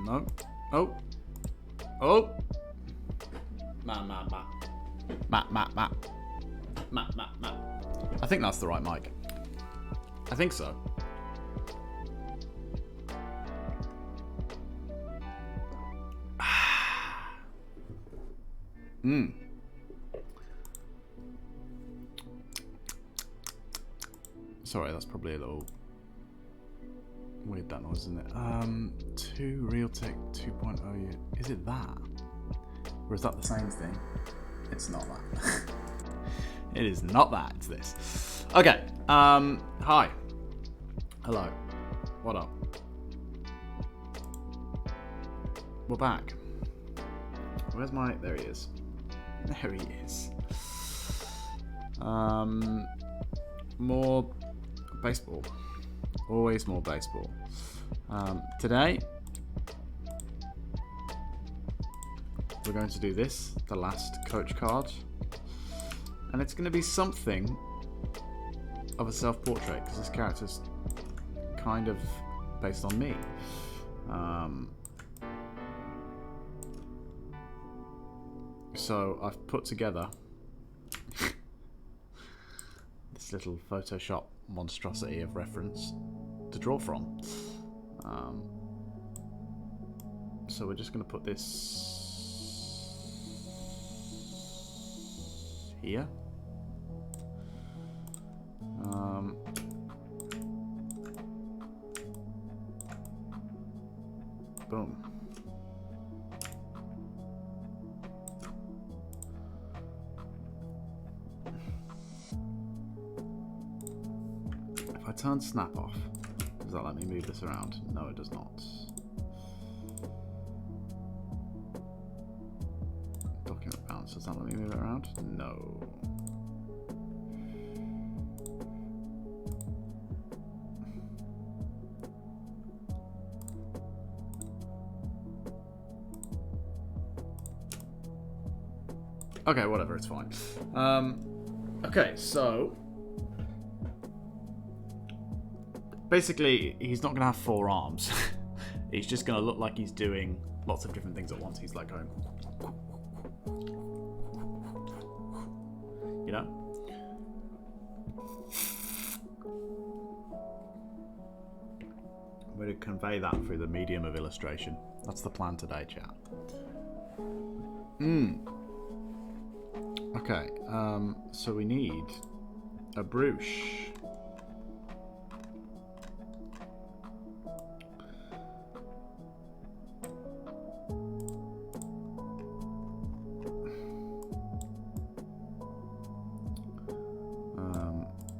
No. Oh. Oh. Ma. I think that's the right mic. I think so. Sorry, that's probably a little weird, that noise, isn't it? 2 Realtek 2.0. Is it that? Or is that the same thing? It's not that. It is not that, it's this. Okay, hi. Hello. What up? We're back. Where's my... There he is. There he is. More baseball. Always more baseball. Today, we're going to do this, the last coach card. And it's going to be something of a self-portrait, because this character's kind of based on me. So I've put together this little Photoshop monstrosity of reference to draw from. So we're just going to put this here. Boom. If I turn snap off, does that let me move this around? No, it does not. Document bounce, does that let me move it around? No. Okay, whatever, it's fine. Okay, so basically he's not going to have 4 arms. He's just going to look like he's doing lots of different things at once. He's like going, you know? I'm going to convey that through the medium of illustration. That's the plan today, chat. Okay, so we need a brush.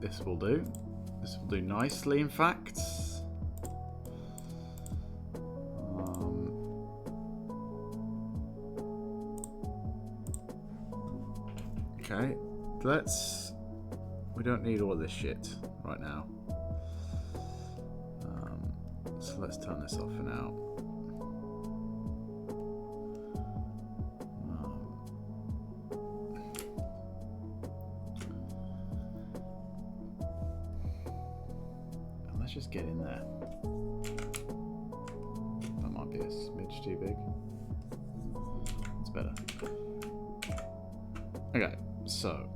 This will do. This will do nicely, in fact. Okay, we don't need all this shit right now. So let's turn this off for now. And let's just get in there. That might be a smidge too big. It's better. Okay. So,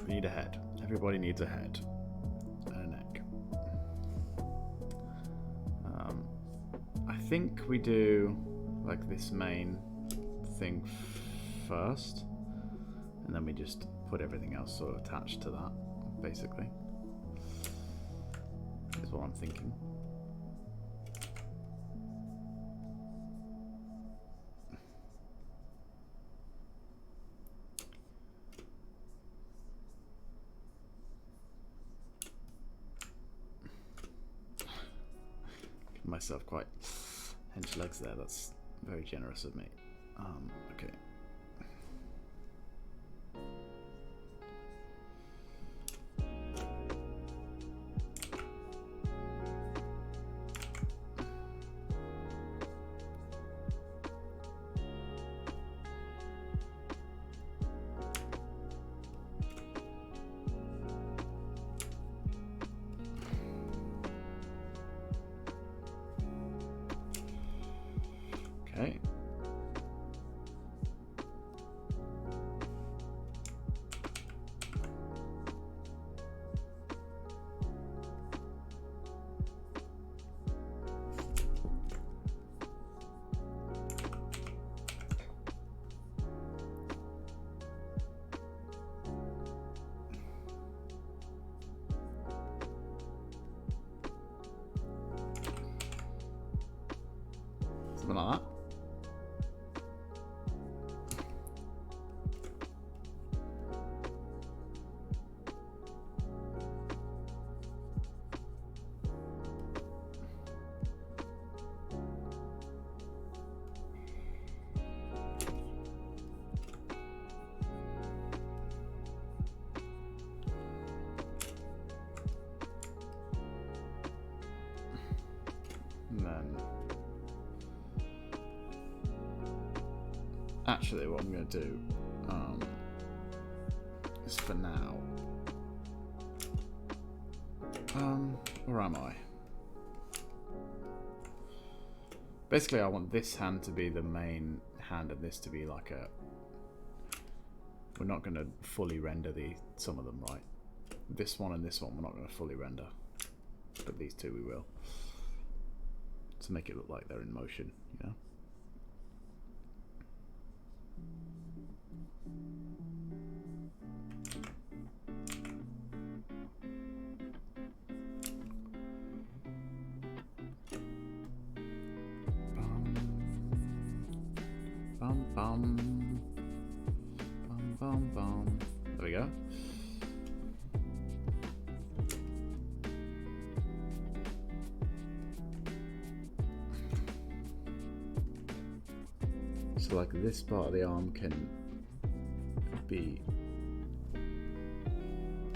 we need a head. Everybody needs a head and a neck. I think we do like this main thing first, and then we just put everything else sort of attached to that, basically. Is what I'm thinking. Give myself quite hench legs there. That's very generous of me. Okay. Something like that. And then, actually, what I'm going to do is for now. Where am I? Basically, I want this hand to be the main hand, and this to be like a. We're not going to fully render some of them, right? This one and this one, we're not going to fully render, but these two we will. To make it look like they're in motion, you know. Bum bum bum bum bum. There we go. So like this part of the arm can be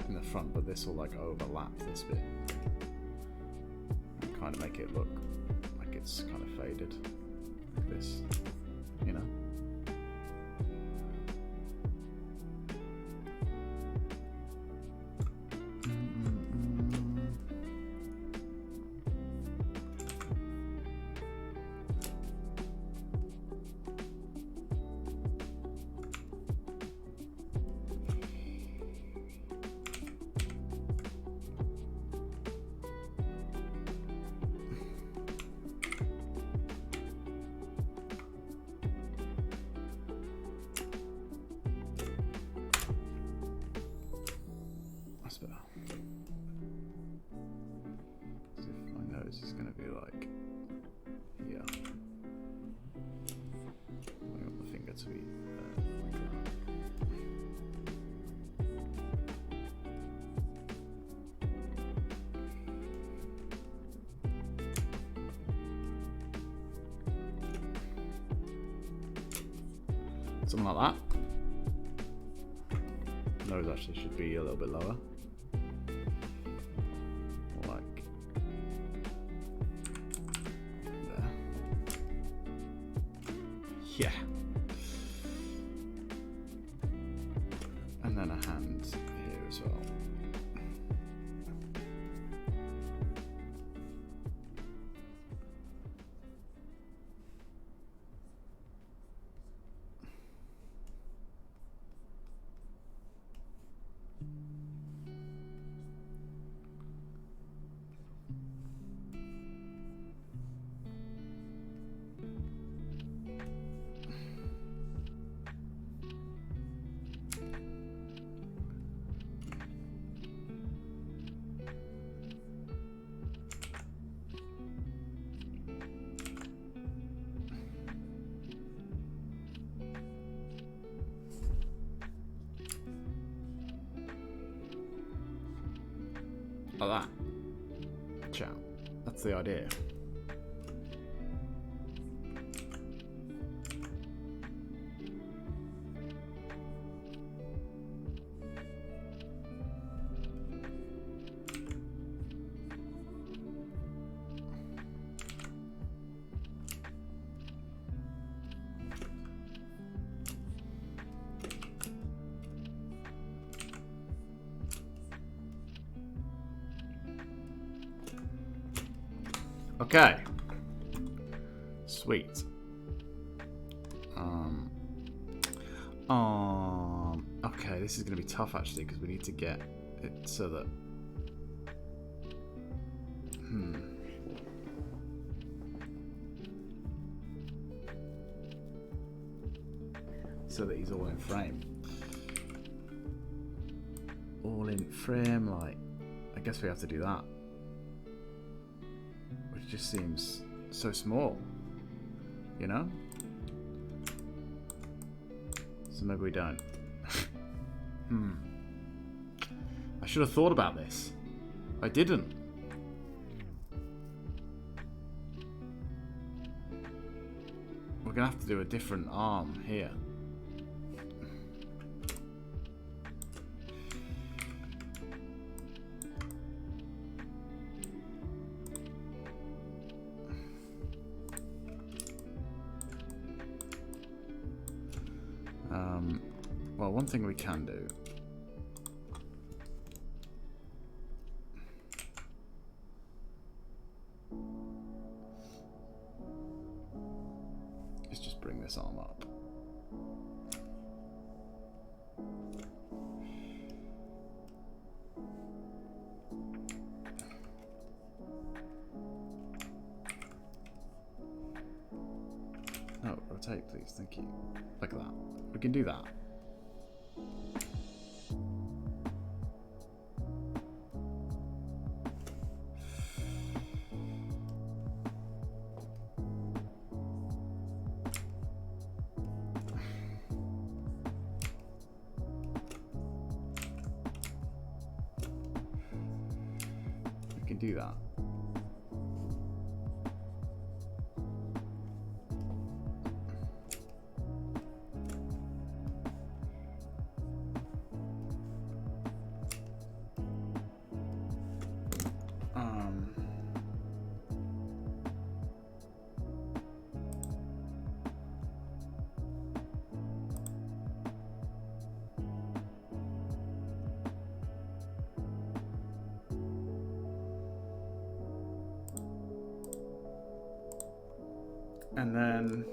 in the front, but this will like overlap this bit and kind of make it look like it's kind of faded like this, you know. Better. As if my nose is going to be like here. I want the finger to be like that. Something like that. Nose actually should be a little bit lower. Yeah. And then a hand here as well. Like that. Ciao. That's the idea. Okay. Sweet. Okay, this is going to be tough actually because we need to get it so that. So that he's all in frame. All in frame, like. I guess we have to do that. Which just seems so small. you know? So maybe we don't. I should have thought about this. I didn't. We're gonna have to do a different arm here. Well, one thing we can do is just bring this arm up. No, rotate, please. Thank you. Like that. We can do that. We can do that. And then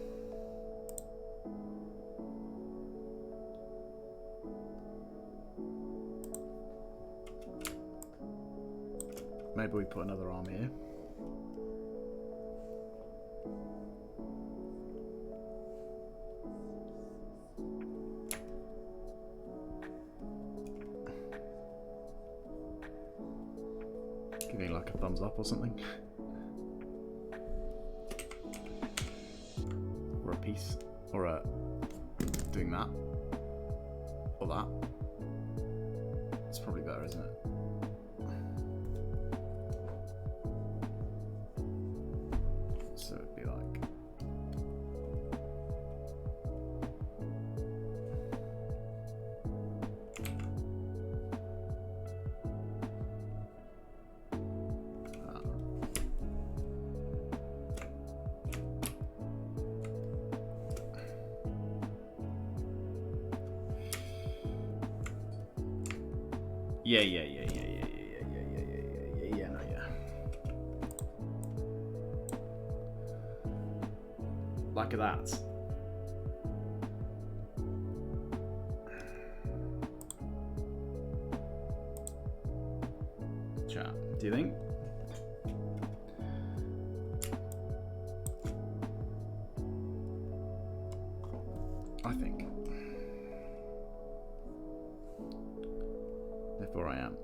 maybe we put another arm here. Give me like a thumbs up or something. Or a piece. Or a doing that. Or that. It's probably better, isn't it? So it'd be like yeah, no, yeah. Like that. Chat, do you think? I think. Therefore I am.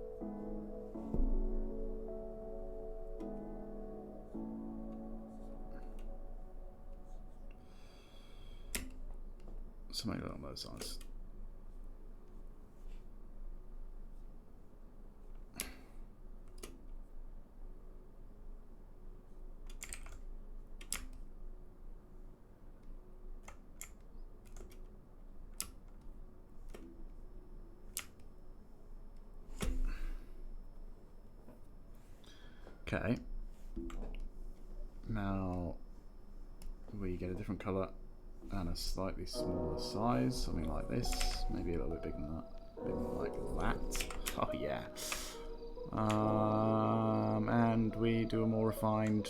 Something along those lines. Okay. Now we get a different color and a slightly smaller size, something like this, maybe a little bit bigger than that, a bit more like that. Oh yeah. And we do a more refined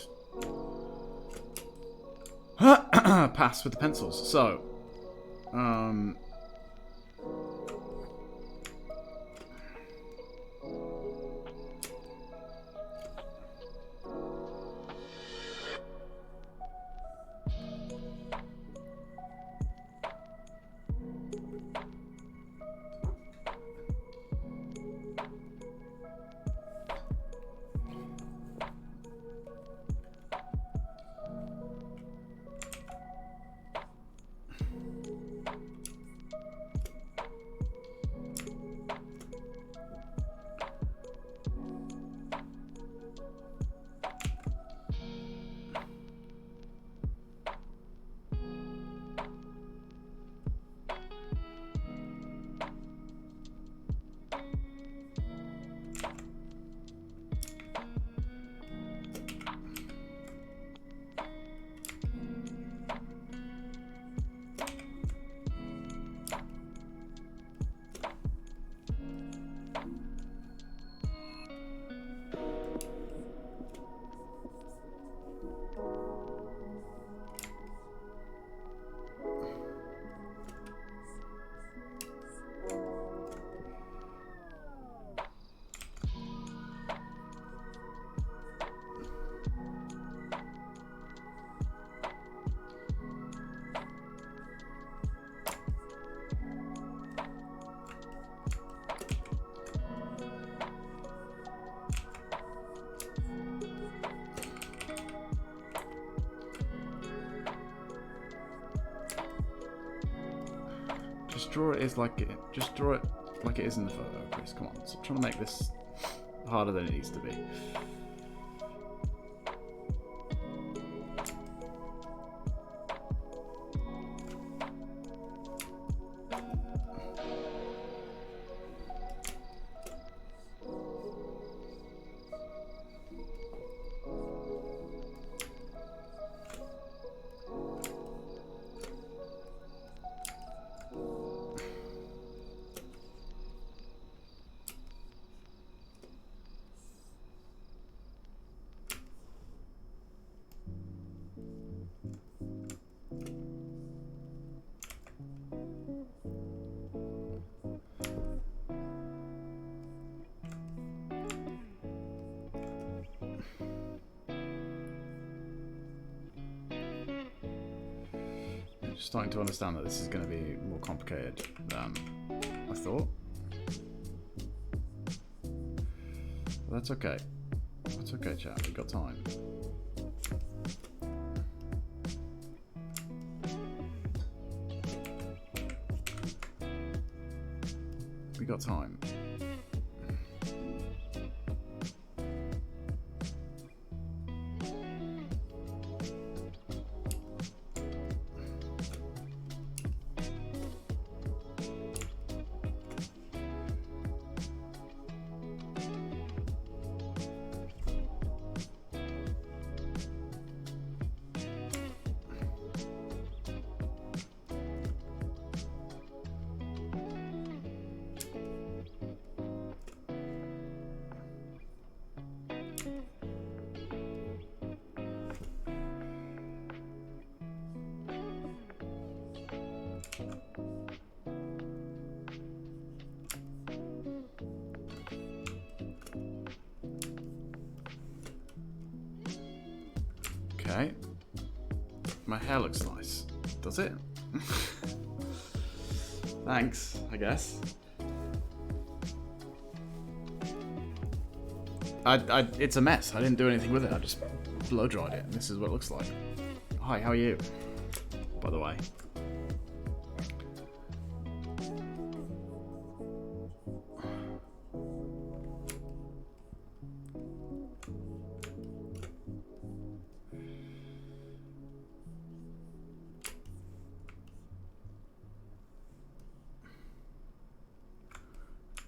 pass with the pencils. So, draw it as like it. Just draw it like it is in the photo, Chris. Come on, stop trying to make this harder than it needs to be. Starting to understand that this is going to be more complicated than I thought. But that's okay. That's okay, chat. We've got time. We got time. Okay. My hair looks nice. Does it? Thanks, I guess. It's a mess. I didn't do anything with it. I just blow dried it, and this is what it looks like. Hi, how are you? By the way.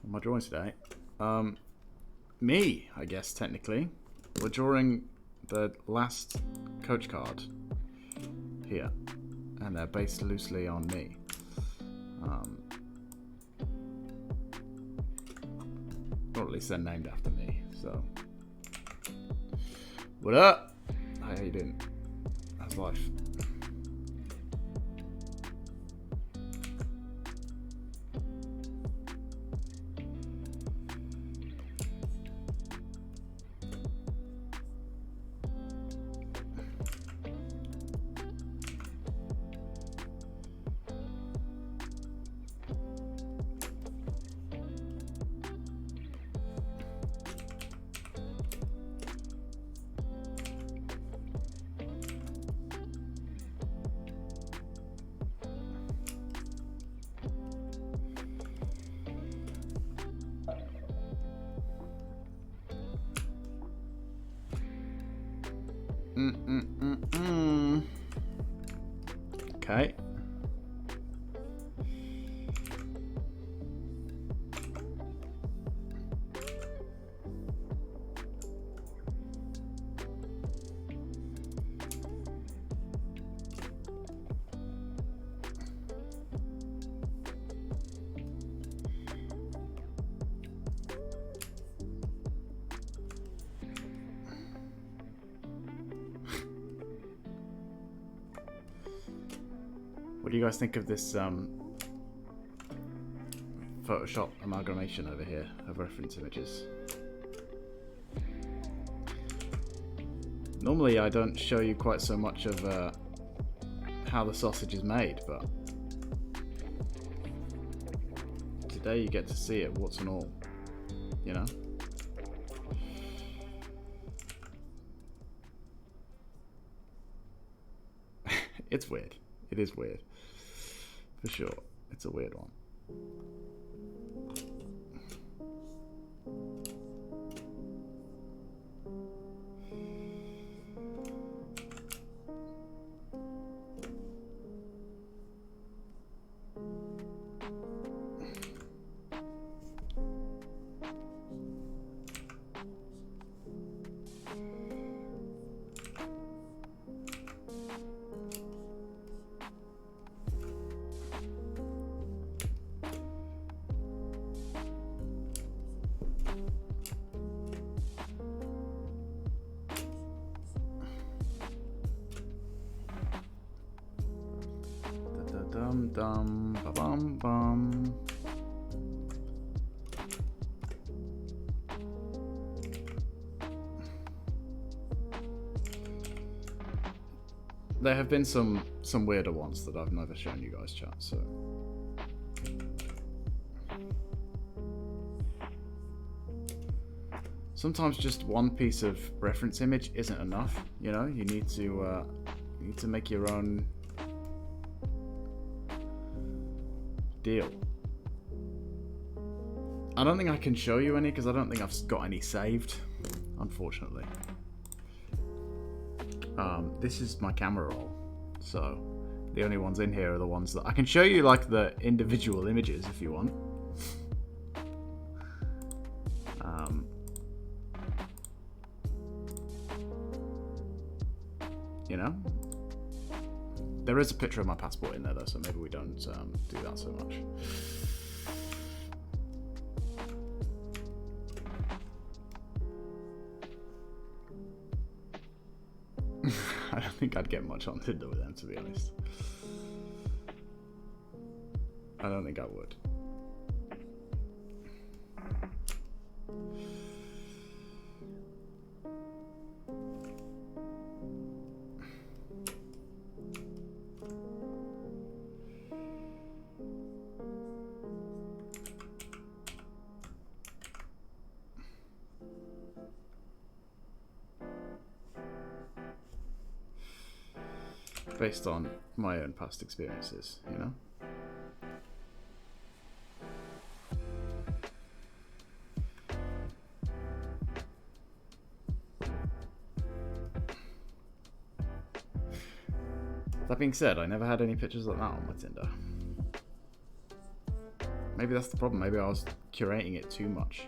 What am I drawing today? Me, I guess, technically. We're drawing the last coach card here, and they're based loosely on me. Or at least they're named after me, so. What up? Hi, how you doing? How's life? Okay. What do you guys think of this Photoshop amalgamation over here of reference images? Normally I don't show you quite so much of how the sausage is made, but today you get to see it, warts and all, you know? It's weird. It is weird. For sure. It's a weird one. Dum dum ba bum bum. There have been some weirder ones that I've never shown you guys, chat. So sometimes just one piece of reference image isn't enough. You know, you need to make your own deal. I don't think I can show you any because I don't think I've got any saved, unfortunately. This is my camera roll, so the only ones in here are the ones that I can show you, like the individual images if you want. You know, there is a picture of my passport in there though, so maybe we don't do that so much. I don't think I'd get much on Tinder with them, to be honest. I don't think I would. Based on my own past experiences, you know? That being said, I never had any pictures like that on my Tinder. Maybe that's the problem. Maybe I was curating it too much,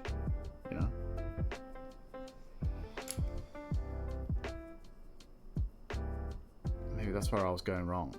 you know? Maybe that's where I was going wrong.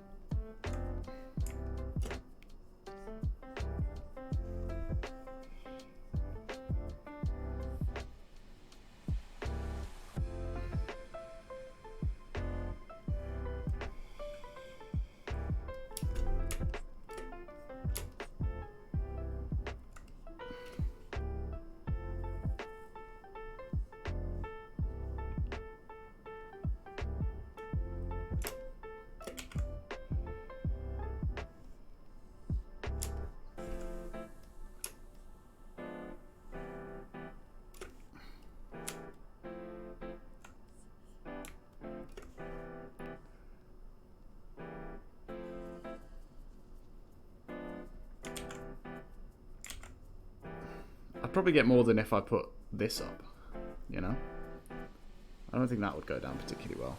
I'd probably get more than if I put this up, you know? I don't think that would go down particularly well.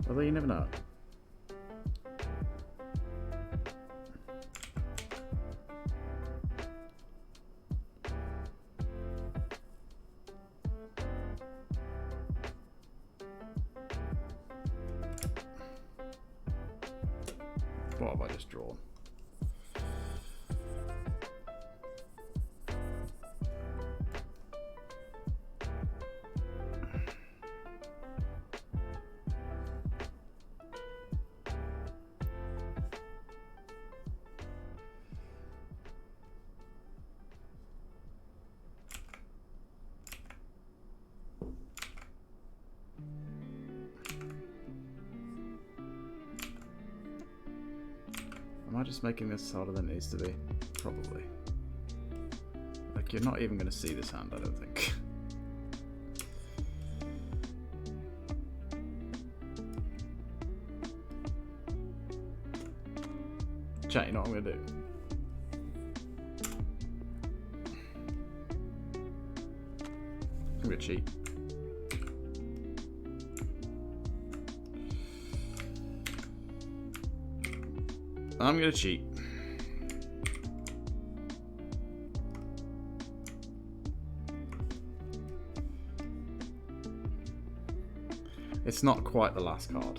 Although you never know. What have I just drawn? Am I just making this harder than it needs to be? Probably. Like, you're not even going to see this hand, I don't think. Chat, you know what I'm gonna do? I'm gonna cheat. I'm gonna cheat. It's not quite the last card.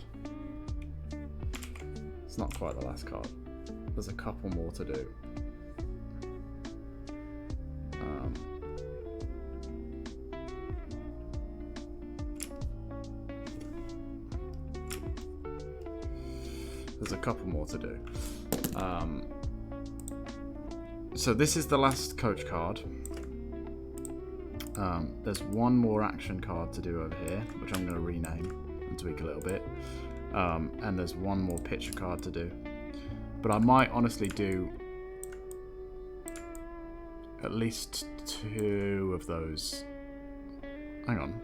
It's not quite the last card. There's a couple more to do. There's a couple more to do. So this is the last coach card. There's one more action card to do over here, which I'm going to rename and tweak a little bit. And there's one more picture card to do. But I might honestly do at least 2 of those. Hang on.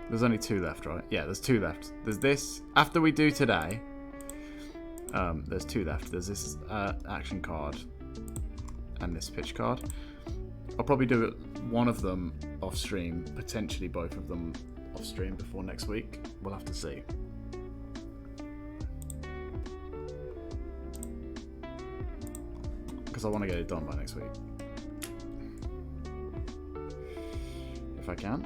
There's only 2 left, right? Yeah, there's 2 left. There's this. After we do today, there's 2 left. There's this action card and this pitch card. I'll probably do one of them off stream, potentially both of them off stream before next week. We'll have to see. Because I want to get it done by next week. If I can.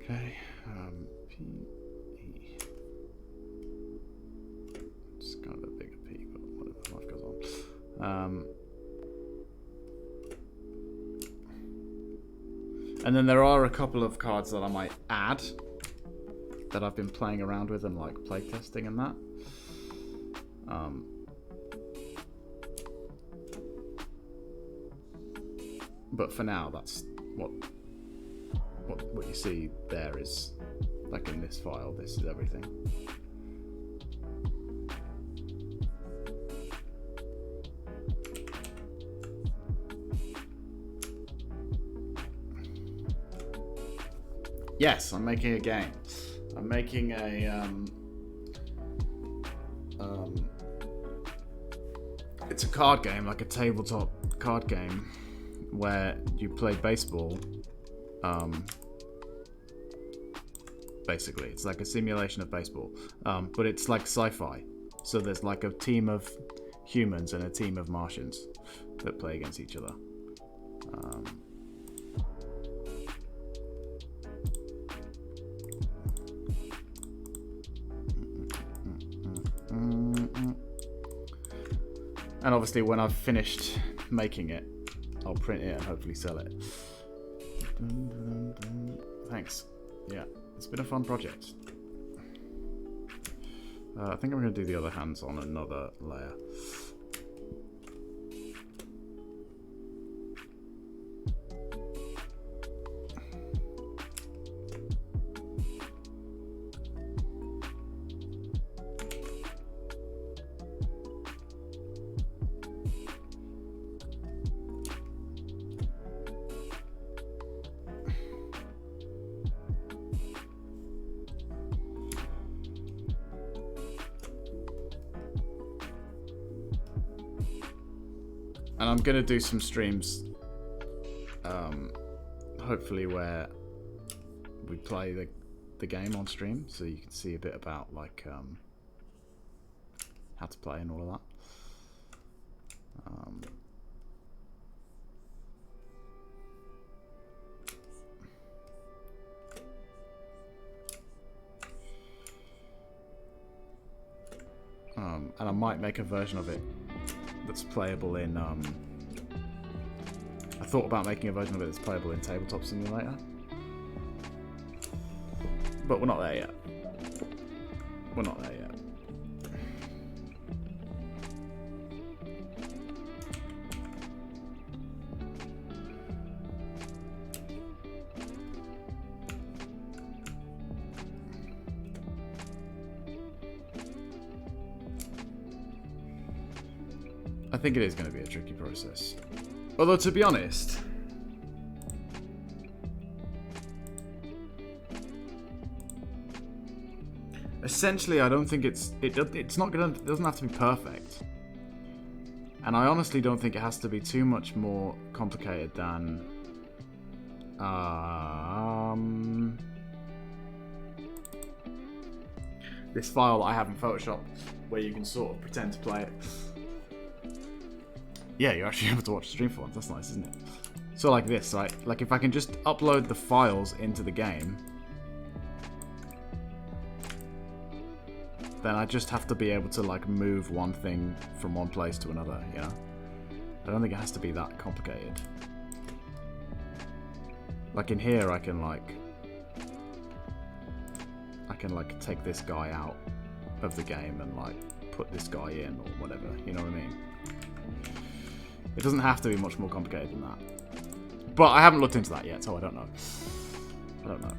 Okay, P-E. It's kind of a bigger P, but whatever, life goes on. And then there are a couple of cards that I might add that I've been playing around with and like playtesting and that. But for now, that's what you see there is, like in this file, this is everything. Yes, I'm making a game. I'm making a it's a card game, like a tabletop card game where you play baseball. Basically, it's like a simulation of baseball, but it's like sci-fi. So there's like a team of humans and a team of Martians that play against each other. And obviously, when I've finished making it, I'll print it and hopefully sell it. Thanks. Yeah. It's been a fun project. I think I'm going to do the other hands on another layer. And I'm going to do some streams, hopefully where we play the game on stream, so you can see a bit about like how to play and all of that. And I might make a version of it that's playable in I thought about making a version of it that's playable in Tabletop Simulator, but we're not there yet. We're not there yet. I think it is going to be a tricky process. Although, to be honest, essentially, I don't think it's not gonna. It doesn't have to be perfect, and I honestly don't think it has to be too much more complicated than this file that I have in Photoshop, where you can sort of pretend to play it. Yeah, you're actually able to watch the stream for once. That's nice, isn't it? So like this, right? Like if I can just upload the files into the game, then I just have to be able to like move one thing from one place to another, you know? I don't think it has to be that complicated. Like in here, I can take this guy out of the game and like put this guy in or whatever, you know what I mean? It doesn't have to be much more complicated than that. But I haven't looked into that yet, so I don't know. I don't know.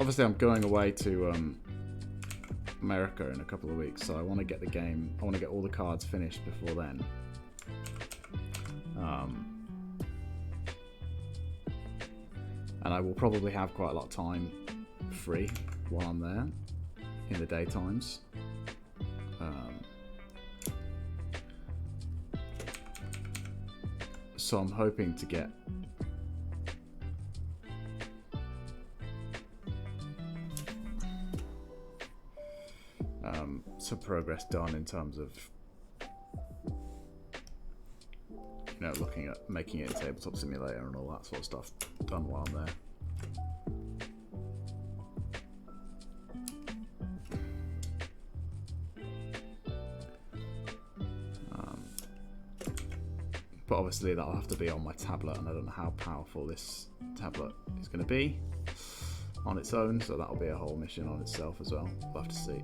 Obviously, I'm going away to America in a couple of weeks, so I want to get the game. I want to get all the cards finished before then. And I will probably have quite a lot of time free while I'm there in the daytimes. So I'm hoping to get some progress done in terms of, you know, looking at making it a tabletop simulator and all that sort of stuff done while I'm there. But obviously that'll have to be on my tablet, and I don't know how powerful this tablet is going to be on its own, so that'll be a whole mission on itself as well. We'll have to see.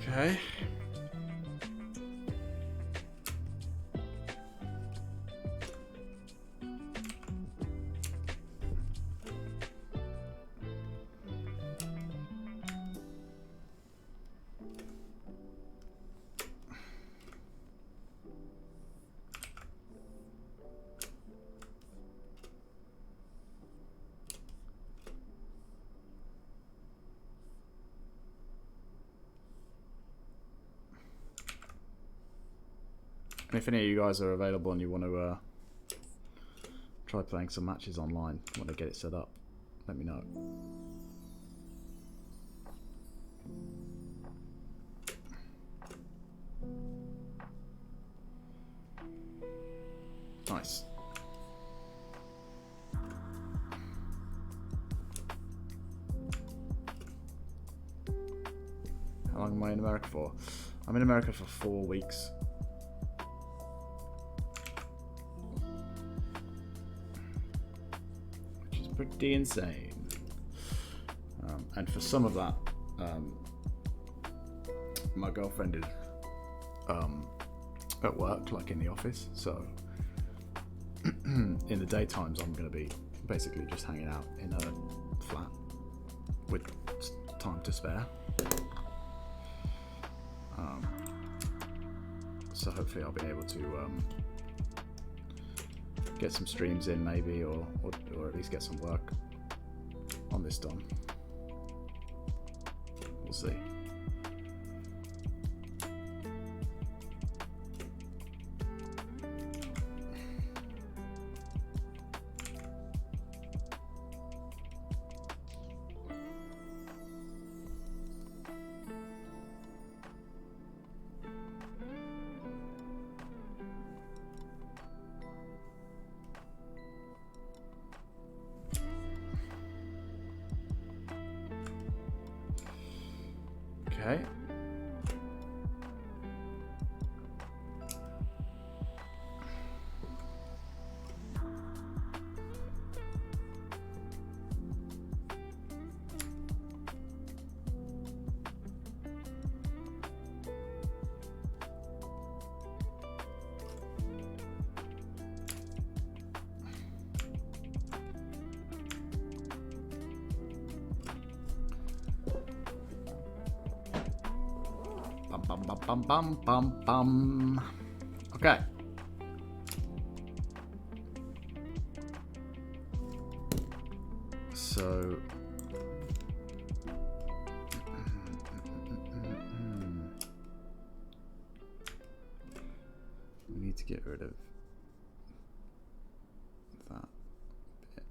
Okay. If any of you guys are available and you want to try playing some matches online, want to get it set up, let me know. Nice. How long am I in America for? I'm in America for 4 weeks. Pretty insane. And for some of that, my girlfriend is at work, like in the office, so in the daytimes I'm going to be basically just hanging out in a flat with time to spare. So hopefully I'll be able to get some streams in maybe, or at least get some work on this done. We'll see. Okay. Bum, bum, bum, bum. Okay. So we need to get rid of that bit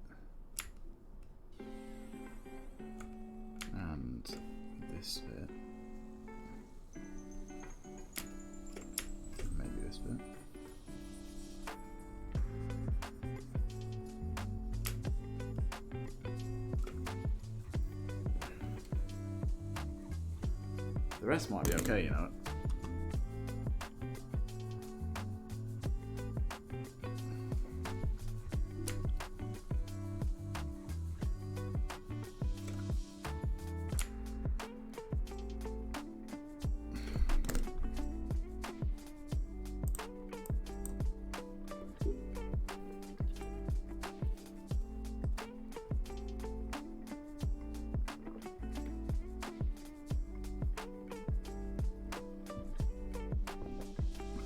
and this bit. Bit. The rest might be okay, you know.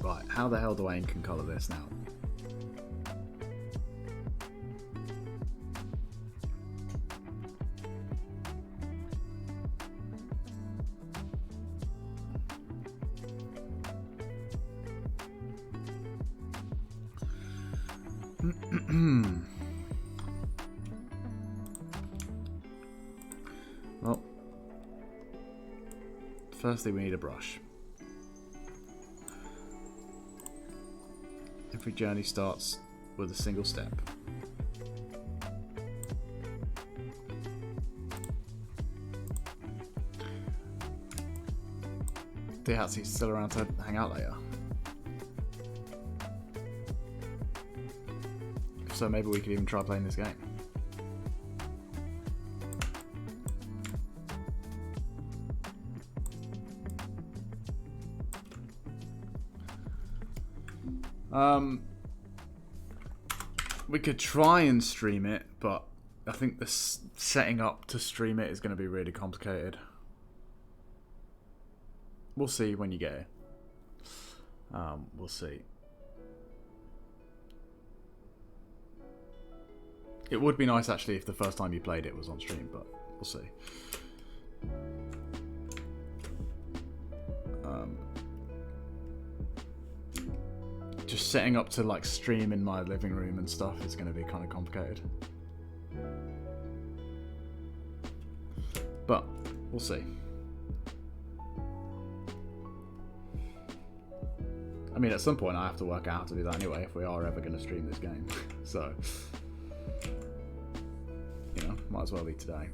Right, how the hell do I ink and colour this now? Well, firstly we need a brush. Every journey starts with a single step. Dihatzi's still around to hang out later. If so, maybe we could even try playing this game. We could try and stream it, but I think the setting up to stream it is going to be really complicated. We'll see when you get here. We'll see. It would be nice actually if the first time you played it was on stream, but we'll see. Just setting up to like stream in my living room and stuff is going to be kind of complicated. But we'll see. I mean, at some point I have to work out how to do that anyway if we are ever going to stream this game. So, you know, might as well be today.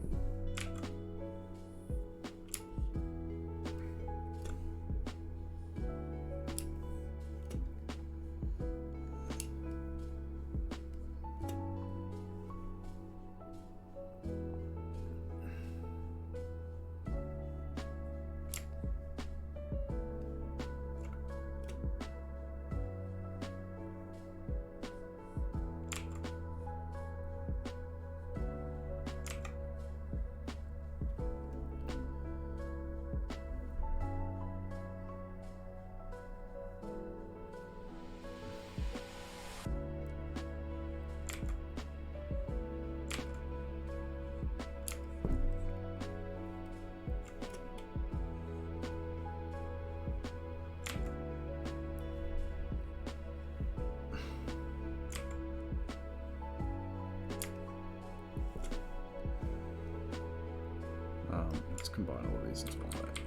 combine all of these into one bit.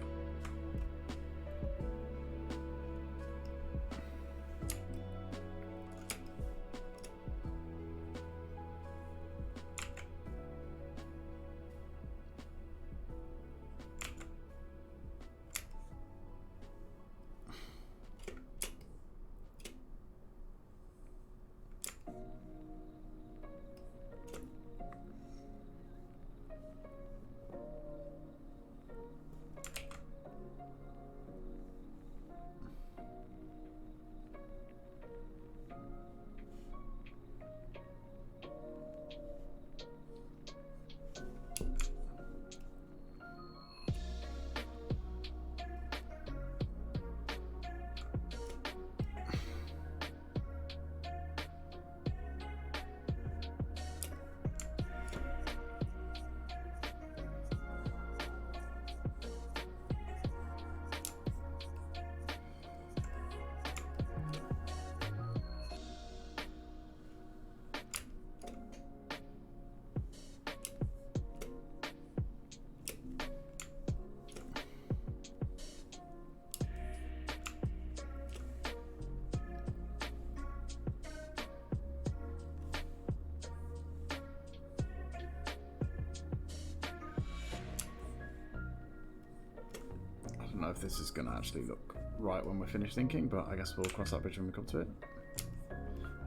I don't know if this is going to actually look right when we're finished thinking, but I guess we'll cross that bridge when we come to it.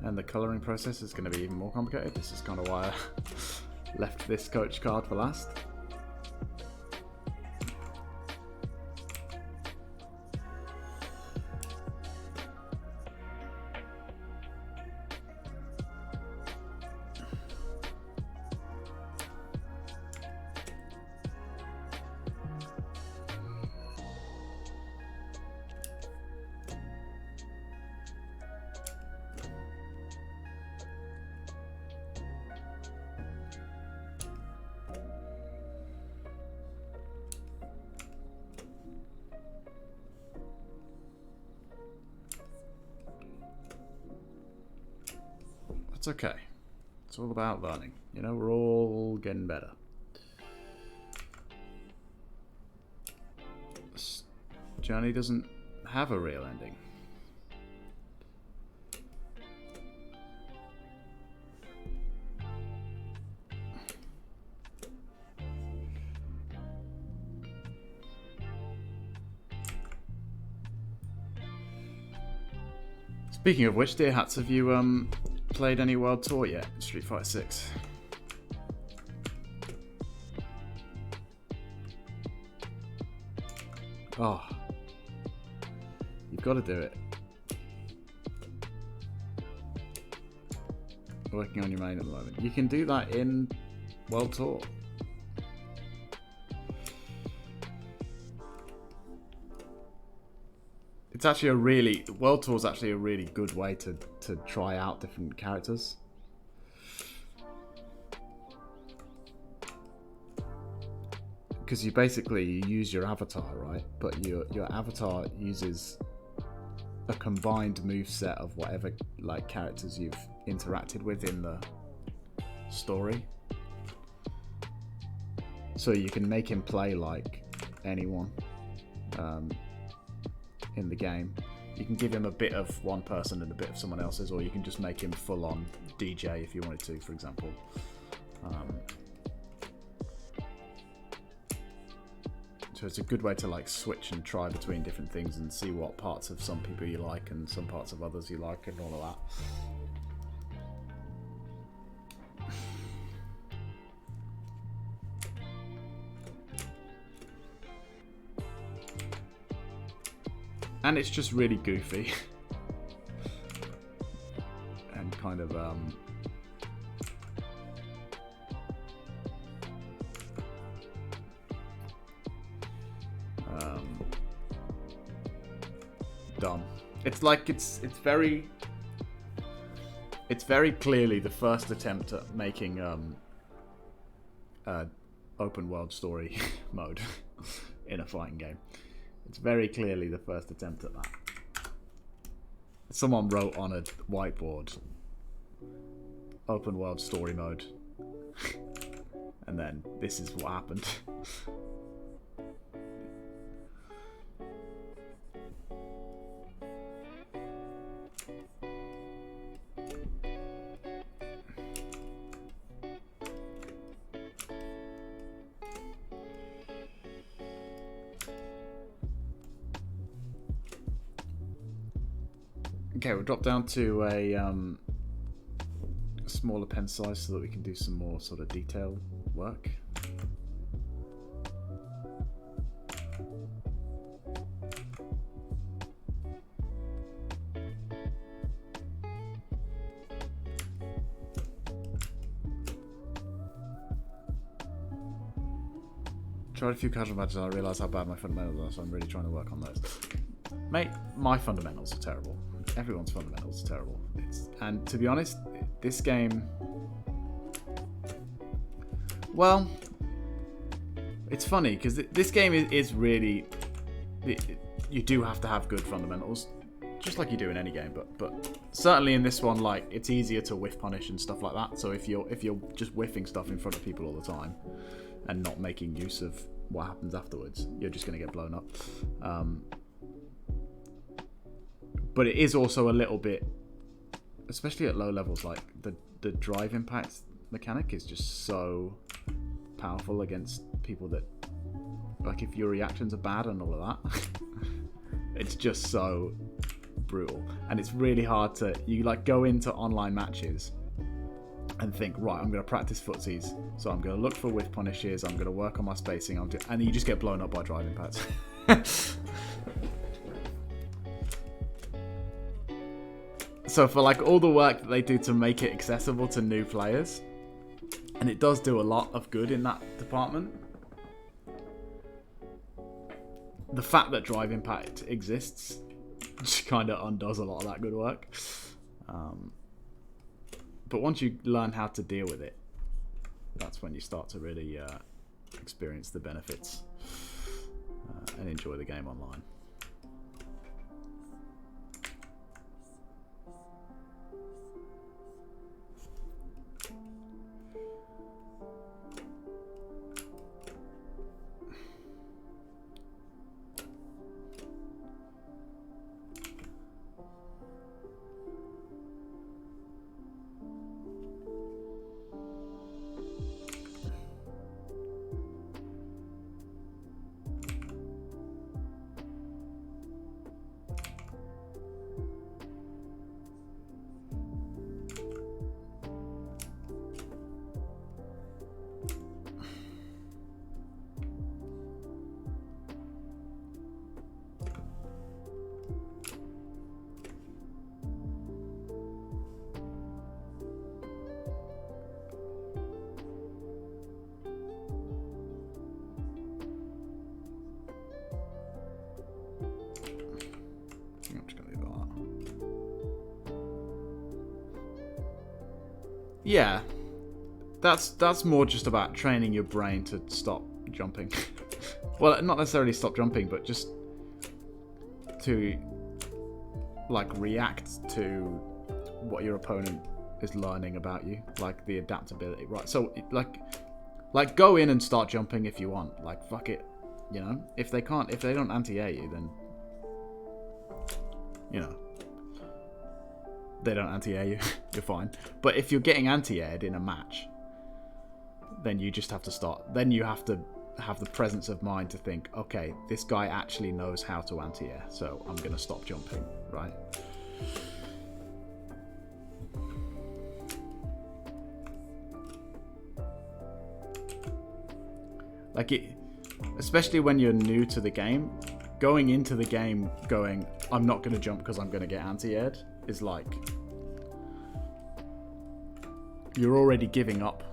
And the colouring process is going to be even more complicated. This is kind of why I left this coach card for last. It's okay. It's all about learning. You know, we're all getting better. This journey doesn't have a real ending. Speaking of which, dear hats, have you played any World Tour yet in Street Fighter 6? Oh, you've got to do it. Working on your main at the moment. You can do that in World Tour. It's actually World Tour is actually a really good way to try out different characters. Because you basically use your avatar, right? But your avatar uses a combined moveset of whatever like characters you've interacted with in the story. So you can make him play like anyone. In the game, you can give him a bit of one person and a bit of someone else's, or you can just make him full on DJ if you wanted to, for example. So it's a good way to like switch and try between different things and see what parts of some people you like and some parts of others you like and all of that. And it's just really goofy and kind of dumb. It's like it's very clearly the first attempt at making open world story mode in a fighting game. It's very clearly the first attempt at that. Someone wrote on a whiteboard, open world story mode, and then this is what happened. Okay, we'll drop down to a smaller pen size so that we can do some more sort of detail work. Tried a few casual matches and I realised how bad my fundamentals are, so I'm really trying to work on those. Mate, my fundamentals are terrible. Everyone's fundamentals are terrible. And to be honest, this game... Well, it's funny, because this game is really... You do have to have good fundamentals, just like you do in any game, but certainly in this one, like, it's easier to whiff punish and stuff like that, so if you're just whiffing stuff in front of people all the time, and not making use of what happens afterwards, you're just going to get blown up. But it is also a little bit, especially at low levels, like the drive impact mechanic is just so powerful against people that, like, if your reactions are bad and all of that, it's just so brutal. And it's really hard to, you like go into online matches and think, right, I'm going to practice footsies, so I'm going to look for whiff punishes, I'm going to work on my spacing, and you just get blown up by drive impacts. So for like all the work that they do to make it accessible to new players, and it does do a lot of good in that department, the fact that drive impact exists just kind of undoes a lot of that good work. But once you learn how to deal with it, that's when you start to really experience the benefits and enjoy the game online. Yeah, that's more just about training your brain to stop jumping. Well, not necessarily stop jumping, but just to like react to what your opponent is learning about you, like the adaptability, right? So like go in and start jumping if you want. Like fuck it, you know. If they don't anti-air you, then you know. They don't anti-air you, you're fine. But if you're getting anti-aired in a match, then you just have to start. Then you have to have the presence of mind to think, okay, this guy actually knows how to anti-air, so I'm going to stop jumping, right? Like it, especially when you're new to the game, going into the game going, I'm not going to jump because I'm going to get anti-aired, is like you're already giving up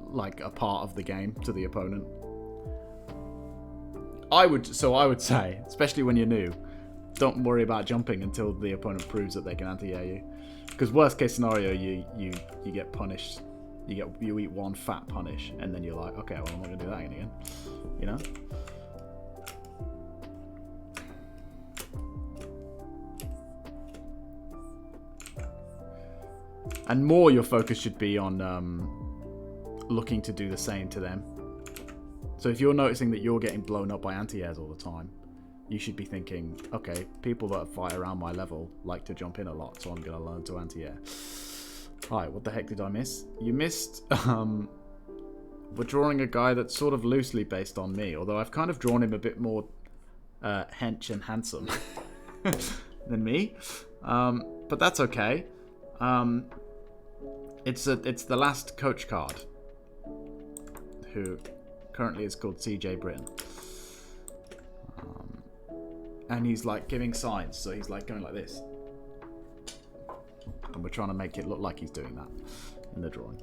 like a part of the game to the opponent. I would say, especially when you're new, don't worry about jumping until the opponent proves that they can anti-air you, because worst case scenario, you get punished, you eat one fat punish, and then you're like, okay, well, I'm not gonna do that again, you know. And more, your focus should be on looking to do the same to them. So if you're noticing that you're getting blown up by anti-airs all the time, you should be thinking, okay, people that fight around my level like to jump in a lot, so I'm going to learn to anti-air. Alright, what the heck did I miss? You missed... we're drawing a guy that's sort of loosely based on me, although I've kind of drawn him a bit more hench and handsome. than me, but that's okay. It's the last coach card, who currently is called CJ Britton, and he's like giving signs, so he's like going like this, and we're trying to make it look like he's doing that in the drawing.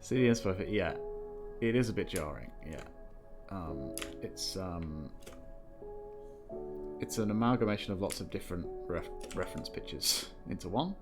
See the inspo for it? Yeah, it is a bit jarring. Yeah, it's an amalgamation of lots of different reference pictures into one.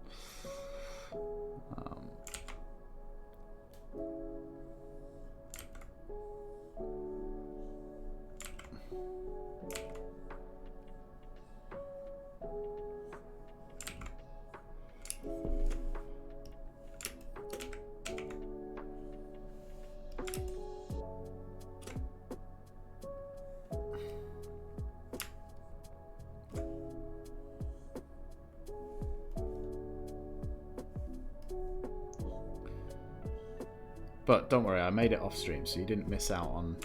But don't worry, I made it off stream, so you didn't miss out on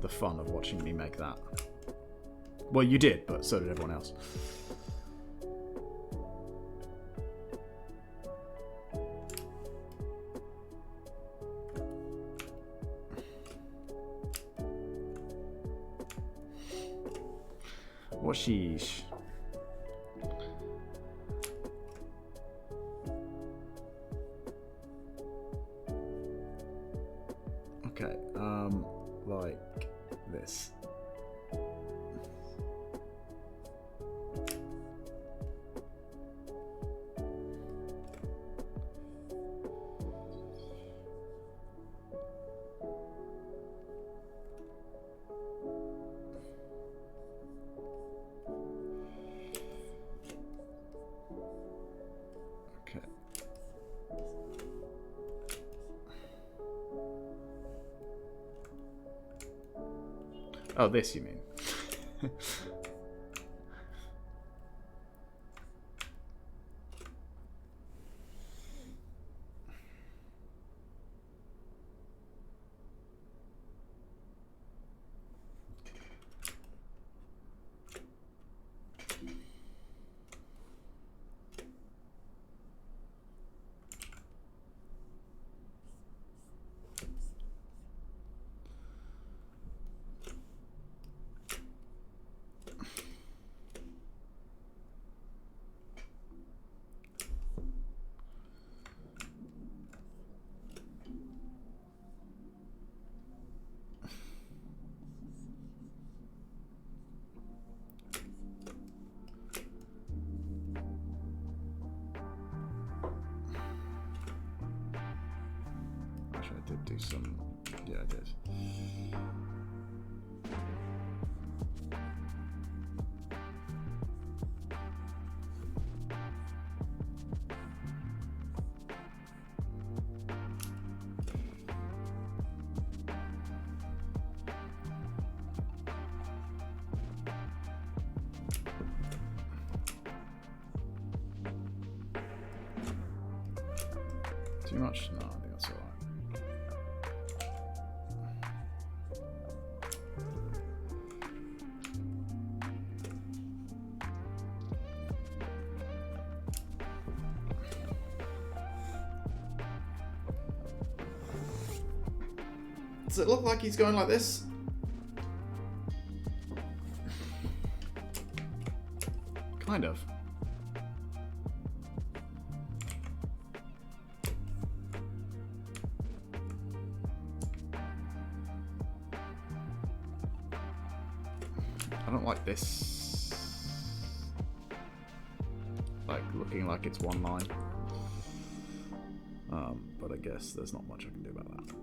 the fun of watching me make that. Well, you did, but so did everyone else. Washish. Okay, like this. Oh, this you mean? Actually, I did do some. Yeah, I did. Too much? No, I think that's alright. Does it look like he's going like this? Kind of. I don't like this. like looking like it's one line. But I guess there's not much I can do about that.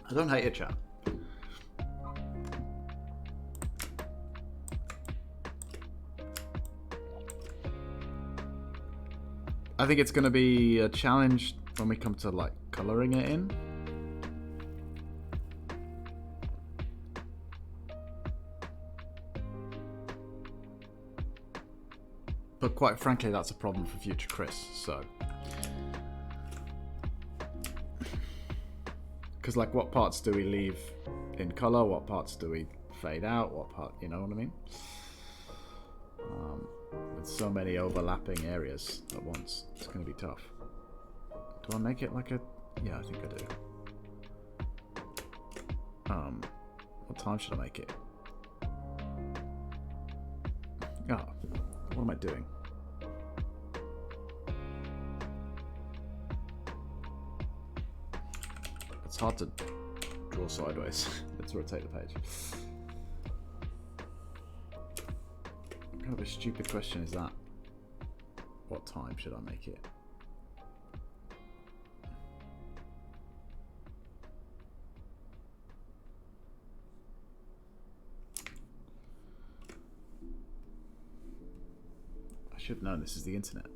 I don't hate it, chat. I think it's going to be a challenge when we come to like coloring it in. But quite frankly, that's a problem for future Chris, so. Because like what parts do we leave in color? What parts do we fade out? What part, you know what I mean? With so many overlapping areas at once, it's going to be tough. Do I make it like a... Yeah, I think I do. What time should I make it? Oh, what am I doing? It's hard to draw sideways. Let's rotate the page. What kind of a stupid question is that? What time should I make it? I should have known this is the internet.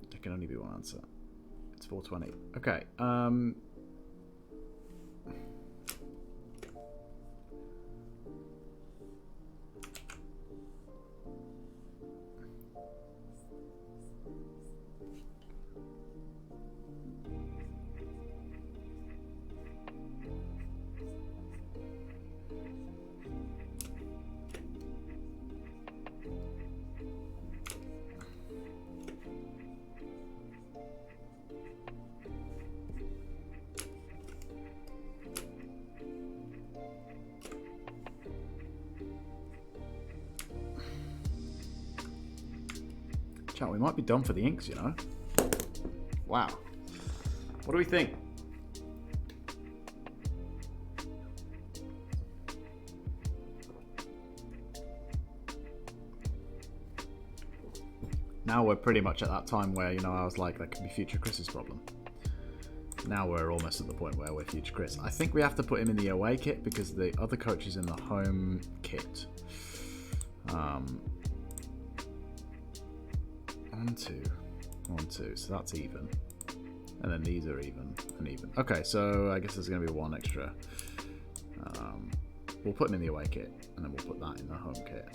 There can only be one answer. It's 4:20. Okay. Chat, we might be done for the inks, you know? Wow. What do we think? Now we're pretty much at that time where, you know, I was like, that could be future Chris's problem. Now we're almost at the point where we're future Chris. I think we have to put him in the away kit because the other coach is in the home kit. 1, 2, 1, 2. So that's even. And then these are even and even. Okay, so I guess there's going to be one extra. We'll put him in the away kit and then we'll put that in the home kit.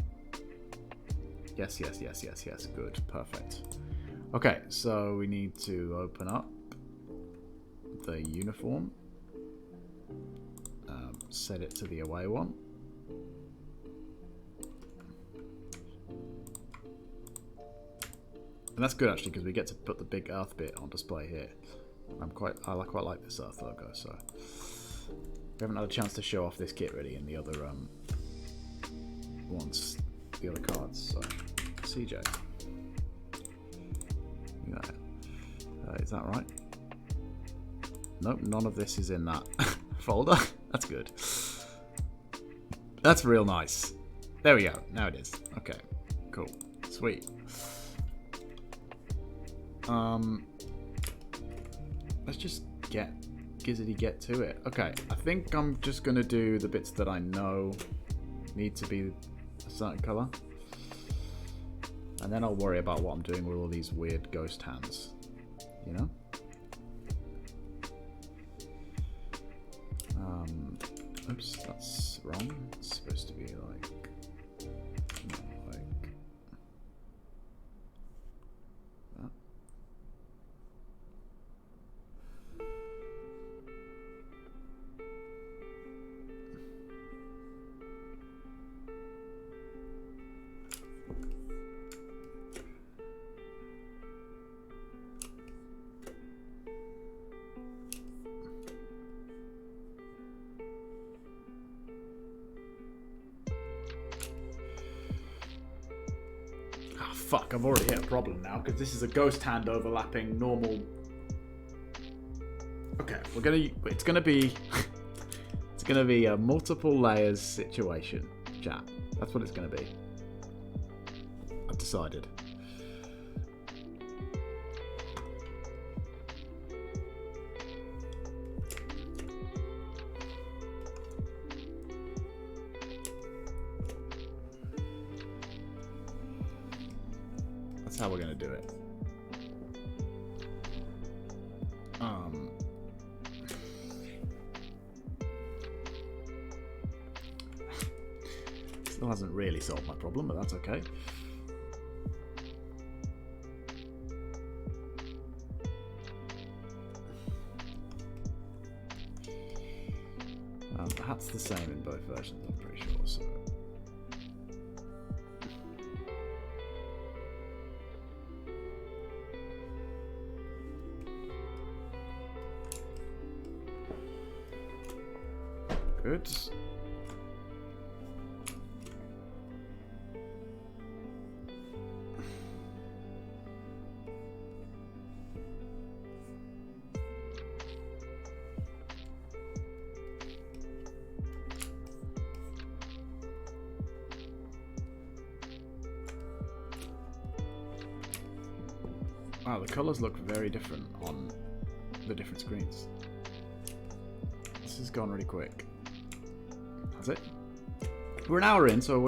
Yes, yes, yes, yes, yes. Good. Perfect. Okay, so we need to open up the uniform. Set it to the away one. And that's good actually because we get to put the big Earth bit on display here. I quite like this Earth logo. So We haven't had a chance to show off this kit really in the other ones, the other cards. So, CJ. Yeah. Is that right? Nope, none of this is in that folder. That's good. That's real nice. There we go. Now it is. Okay. Cool. Sweet. Let's just get to it. Okay. I think I'm just gonna do the bits that I know need to be a certain color, and then I'll worry about what I'm doing with all these weird ghost hands. You know. Oops, that's wrong. It's supposed to be like that. Fuck, I've already hit a problem now because this is a ghost hand overlapping normal. Okay, it's gonna be a multiple layers situation, chat. That's what it's gonna be. I've decided. That's how we're gonna do it. Still hasn't really solved my problem, but that's okay. The hat's the same in both versions, I'm pretty sure. So. Good. Wow, the colours look very different on the different screens. This has gone really quick. Has it? We're an hour in, so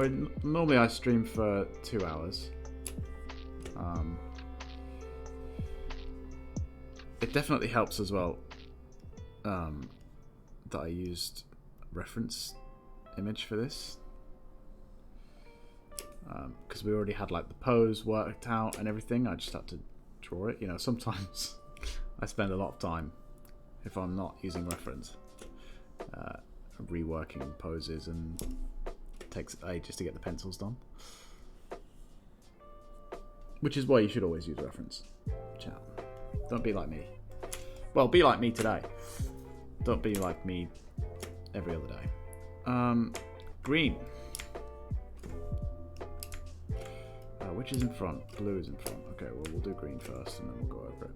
normally I stream for 2 hours. It definitely helps as well that I used reference image for this. Because we already had like the pose worked out and everything. I just had to draw it. You know, sometimes I spend a lot of time, if I'm not using reference, reworking poses, and it takes ages to get the pencils done. Which is why you should always use reference. Chat. Don't be like me. Well, be like me today. Don't be like me every other day. Green. Which is in front? Blue is in front. Okay, well, we'll do green first and then we'll go over it.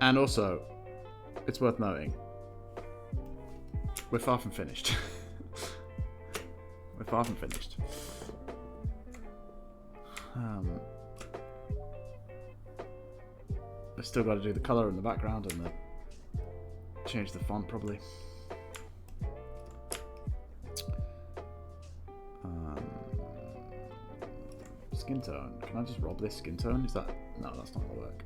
And also, it's worth noting, we're far from finished. We're far from finished. I've still got to do the colour in the background and change the font probably. Skin tone. Can I just rob this skin tone? Is that... No, that's not gonna work.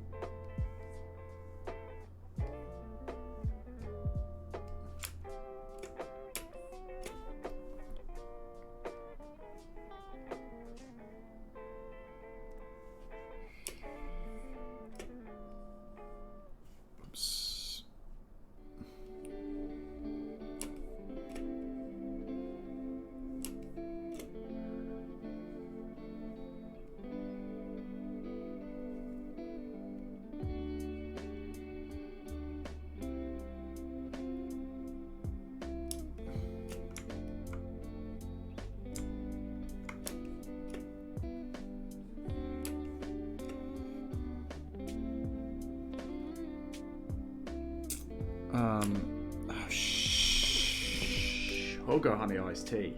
Hogo honey iced tea.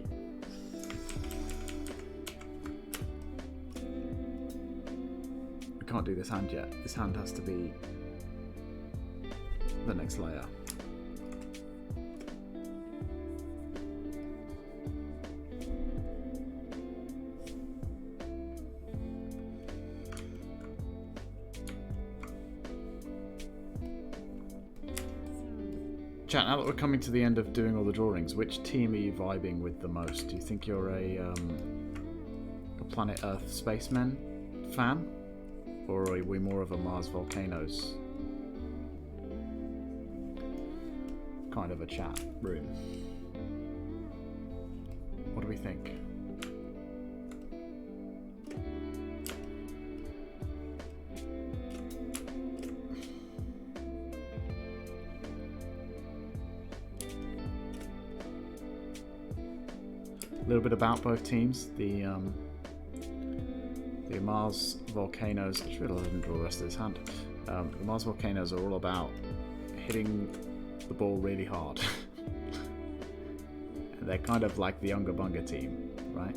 We can't do this hand yet. This hand has to be the next layer. Chat, now that we're coming to the end of doing all the drawings, which team are you vibing with the most? Do you think you're a Planet Earth Spacemen fan? Or are we more of a Mars Volcanoes kind of a chat room? What do we think? A little bit about both teams. The Mars Volcanoes. I really didn't draw the rest of this hand. The Mars Volcanoes are all about hitting the ball really hard. They're kind of like the Unga Bunga team, right?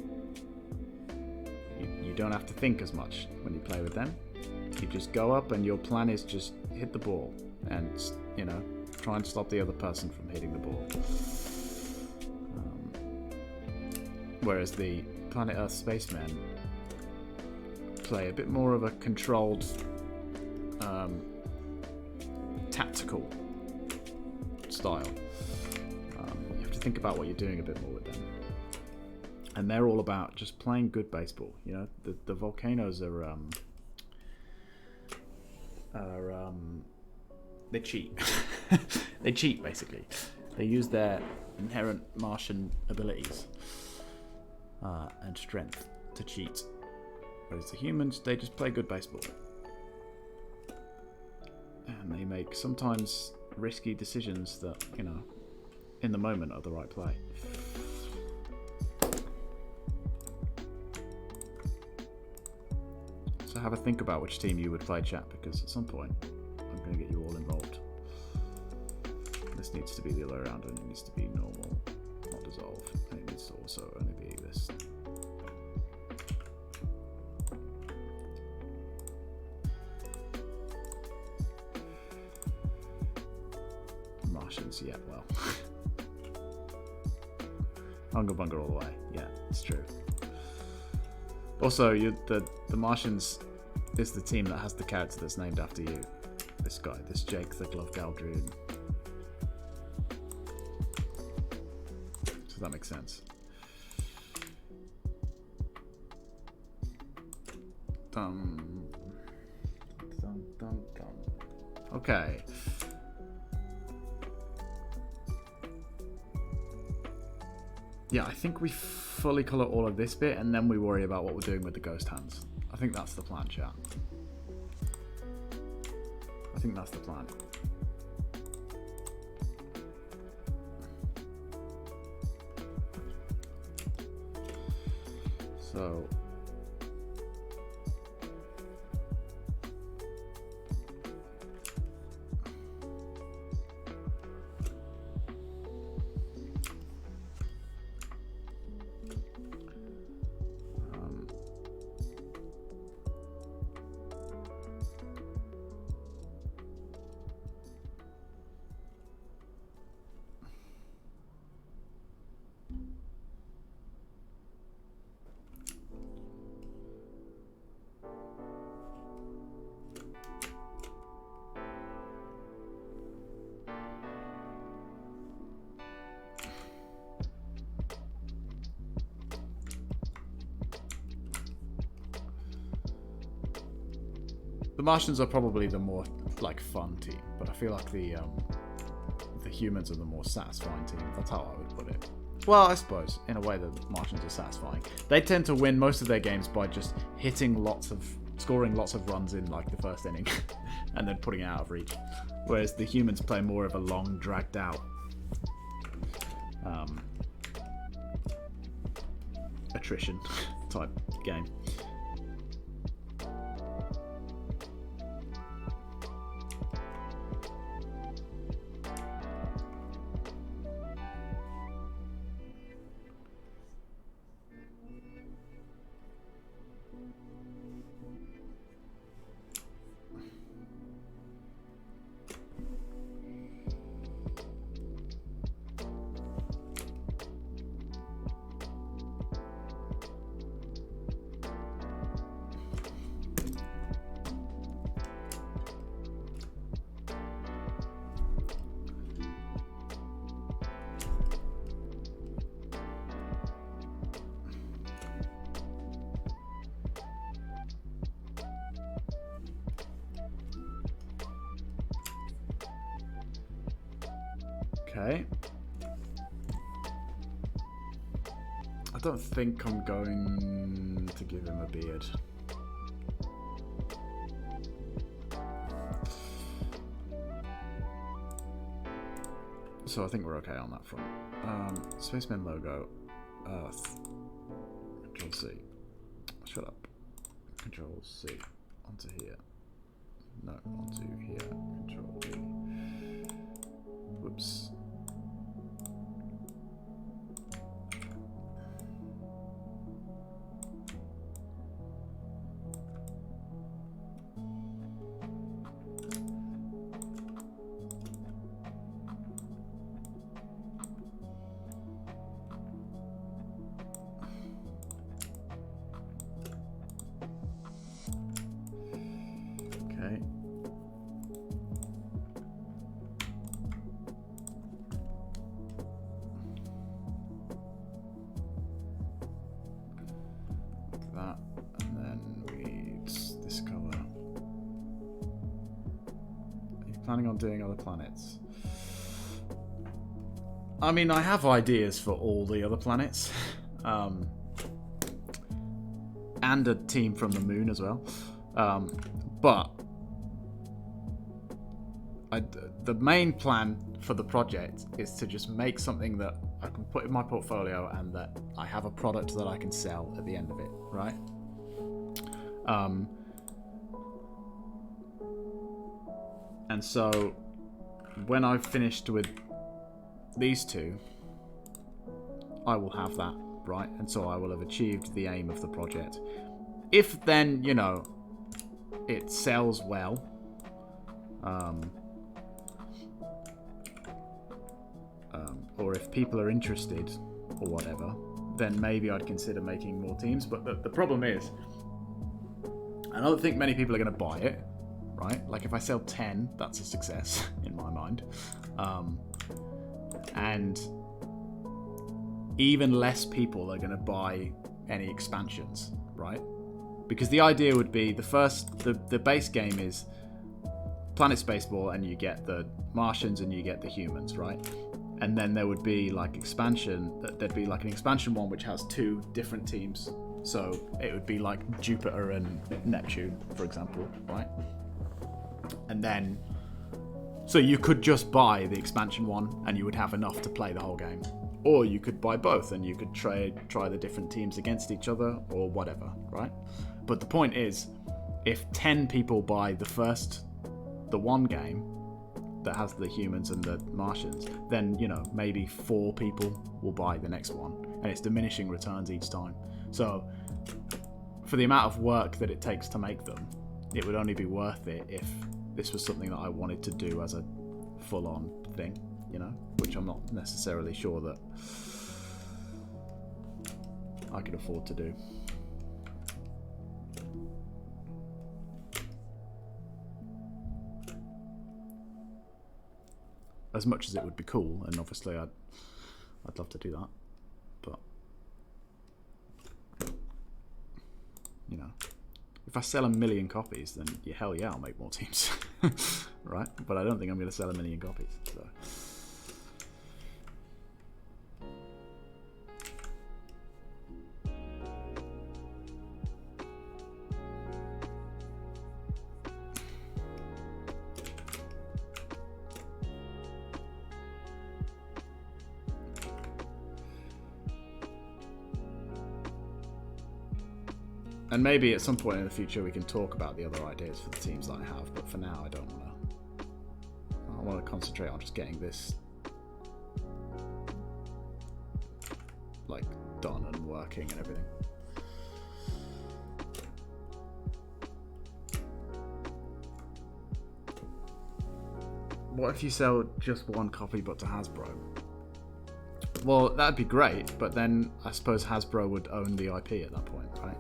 You don't have to think as much when you play with them. You just go up and your plan is just hit the ball and, you know, try and stop the other person from hitting the ball. Whereas the Planet Earth Spacemen play a bit more of a controlled, tactical style. You have to think about what you're doing a bit more with them. And they're all about just playing good baseball. You know, the Volcanoes are they cheat. They cheat, basically. They use their inherent Martian abilities and strength to cheat. Whereas the humans, they just play good baseball. And they make sometimes risky decisions that, you know, in the moment are the right play. So have a think about which team you would play, chat, because at some point I'm going to get you all involved. This needs to be the other way around, and it needs to be normal, not dissolve. And it needs to also only be this. Martians, yeah, well. Unga Bunga all the way. Yeah, it's true. Also, the Martians is the team that has the character that's named after you. This guy, this Jake the Glove Galdroon. So that makes sense. Dum, dum, dum, dum. Okay. Yeah, I think we fully colour all of this bit and then we worry about what we're doing with the ghost hands. I think that's the plan, chat. I think that's the plan. So... the Martians are probably the more like fun team, but I feel like the humans are the more satisfying team. That's how I would put it. Well, I suppose in a way the Martians are satisfying. They tend to win most of their games by just scoring lots of runs in like the first inning, and then putting it out of reach. Whereas the humans play more of a long, dragged out attrition type game. Okay. I don't think I'm going to give him a beard. So I think we're okay on that front. Spaceman logo. Earth. Control C. Shut up. Control C. Onto here. No, onto here. Control V. Whoops. Okay. Like that, and then we need this color. Are you planning on doing other planets? I mean, I have ideas for all the other planets. And a team from the moon as well. But the main plan for the project is to just make something that I can put in my portfolio and that I have a product that I can sell at the end of it, right? And so when I've finished with these two, I will have that, right? And so I will have achieved the aim of the project. If then, you know, it sells well, or if people are interested or whatever, then maybe I'd consider making more teams. But the problem is, I don't think many people are going to buy it, right? Like if I sell 10, that's a success in my mind. And even less people are going to buy any expansions, right? Because the idea would be the base game is Planet Spaceball, and you get the Martians and you get the humans, right? And then there would be like there'd be like an expansion one which has 2 different teams. So it would be like Jupiter and Neptune, for example, right? And then, so you could just buy the expansion one and you would have enough to play the whole game. Or you could buy both and you could try the different teams against each other or whatever, right? But the point is, if 10 people buy the one game that has the humans and the Martians, then, you know, maybe 4 people will buy the next one. And it's diminishing returns each time. So for the amount of work that it takes to make them, it would only be worth it if this was something that I wanted to do as a full-on thing, you know, which I'm not necessarily sure that I could afford to do. As much as it would be cool, and obviously I'd love to do that, but you know, If I sell 1 million copies, then hell yeah, I'll make more teams. Right? But I don't think I'm going to sell 1 million copies. So. And maybe at some point in the future we can talk about the other ideas for the teams that I have, but for now I don't want to. I want to concentrate on just getting this like done and working and everything. What if you sell just one copy but to Hasbro? Well, that'd be great, but then I suppose Hasbro would own the IP at that point, right?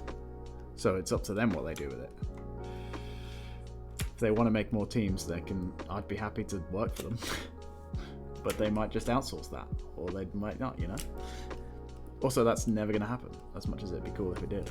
So it's up to them what they do with it. If they want to make more teams, I'd be happy to work for them. But they might just outsource that, or they might not, you know? Also, that's never going to happen, as much as it'd be cool if it did.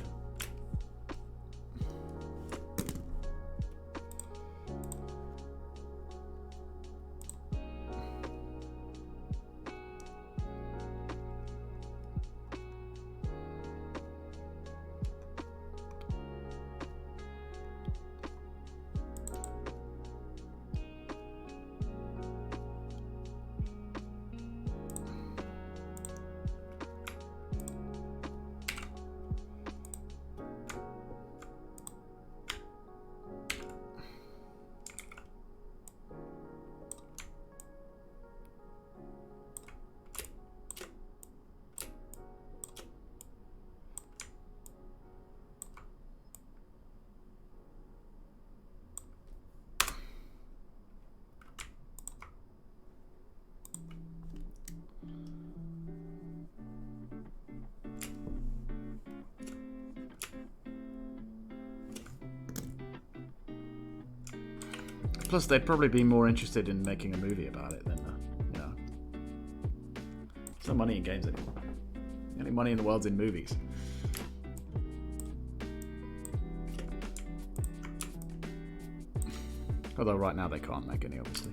Plus, they'd probably be more interested in making a movie about it than, you know. There's no money in games anymore. The only money in the world's in movies. Although right now they can't make any, obviously.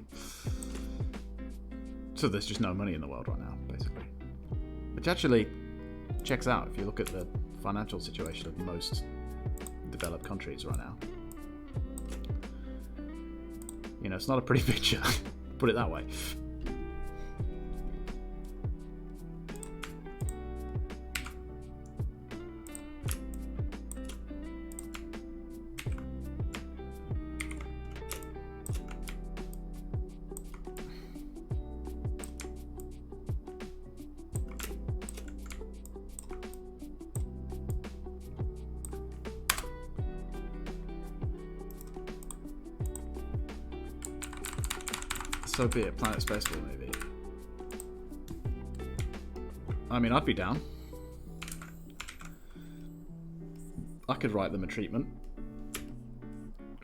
So there's just no money in the world right now, basically. Which actually checks out if you look at the financial situation of most developed countries right now. You know, it's not a pretty picture, put it that way. So be it, Planet Spaceball maybe. I mean, I'd be down. I could write them a treatment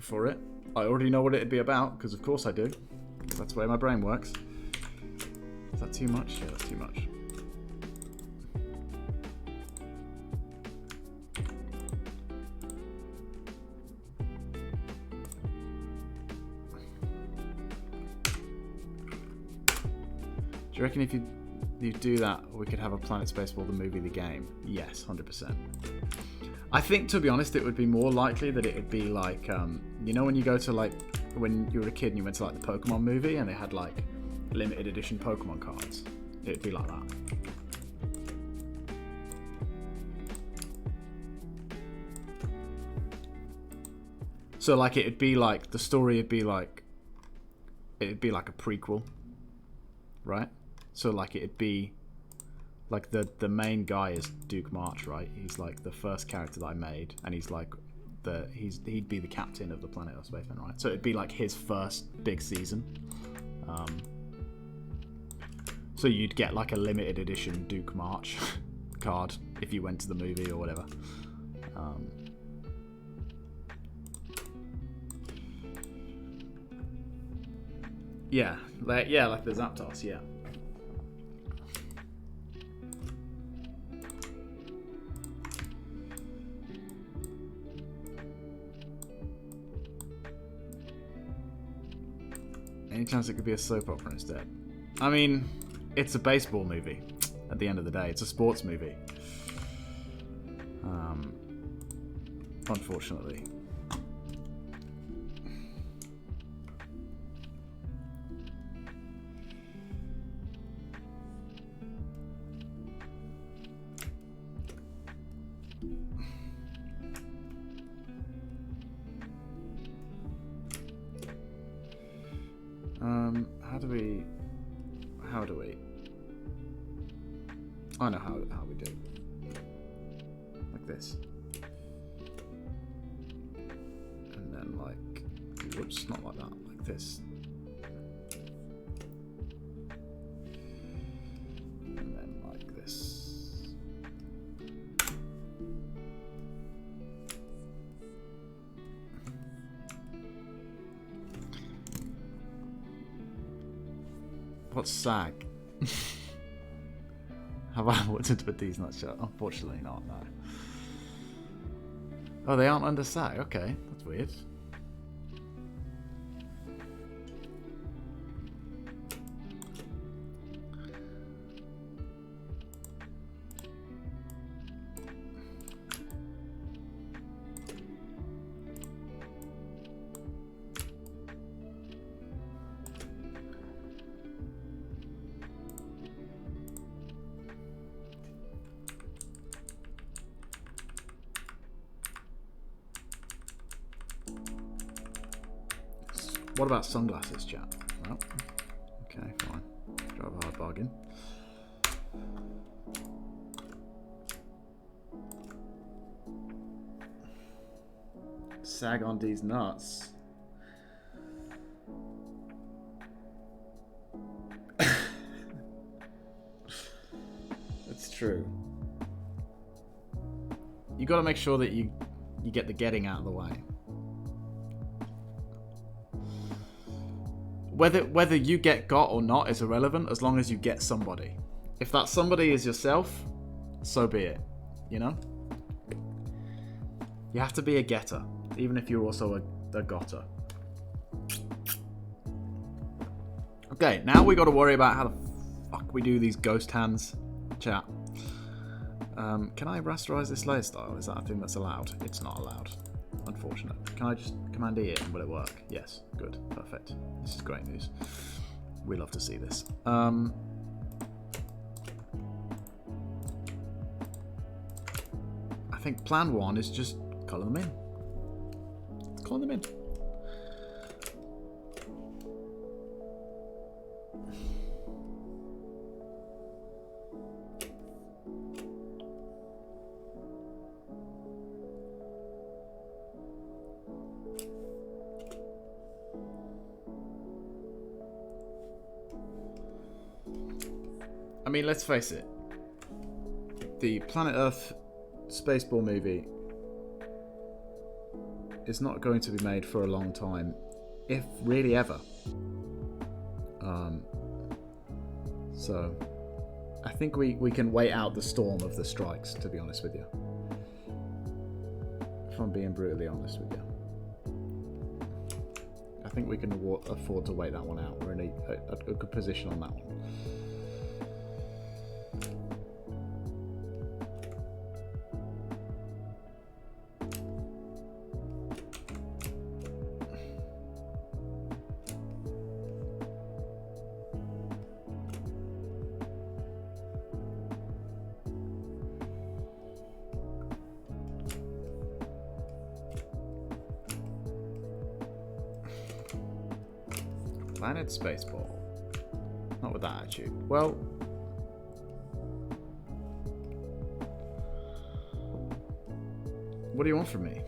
for it. I already know what it'd be about, because of course I do. That's the way my brain works. Is that too much? Yeah, that's too much. Do you reckon if you do that, we could have a Planet Spaceball, the movie, the game? Yes, 100%. I think, to be honest, it would be more likely that it would be like, you know when you go to, like, when you were a kid and you went to, like, the Pokemon movie and they had, like, limited edition Pokemon cards? It would be like that. So, like, it'd be like, the story would be like, it'd be like a prequel, right? So like it'd be like the main guy is Duke March, right? He's like the first character that I made, and he's like he'd be the captain of the Planet of Spacemen, right? So it'd be like his first big season. So you'd get like a limited edition Duke March card if you went to the movie or whatever. Yeah, like the Zapdos, yeah. Any chance it could be a soap opera instead? I mean, it's a baseball movie. At the end of the day, it's a sports movie. Unfortunately. How do we? I know how we do. Like this. And then like, whoops, not like that, like this. And then like this. What's SAG? Have I looked into these nuts yet? Unfortunately not, no. Oh, they aren't under SAG? Okay, that's weird. What about sunglasses, chat? Well, okay, fine. Drive a hard bargain. Sag on these nuts. That's true. You got to make sure that you get the getting out of the way. Whether you get got or not is irrelevant as long as you get somebody. If that somebody is yourself, so be it. You know? You have to be a getter, even if you're also a gotter. Okay, now we got to worry about how the fuck we do these ghost hands. Chat. Can I rasterize this layer style? Is that a thing that's allowed? It's not allowed. Unfortunate. Can I just Command E it and will it work? Yes. Good. Perfect. This is great news. We love to see this. I think plan one is just colour them in. Colour them in. I mean, let's face it. The Planet Earth Spaceball movie is not going to be made for a long time, if really ever. So, I think we can wait out the storm of the strikes, to be honest with you. If I'm being brutally honest with you. I think we can afford to wait that one out. We're in a good position on that one. Planet Spaceball. Not with that attitude. Well, what do you want from me?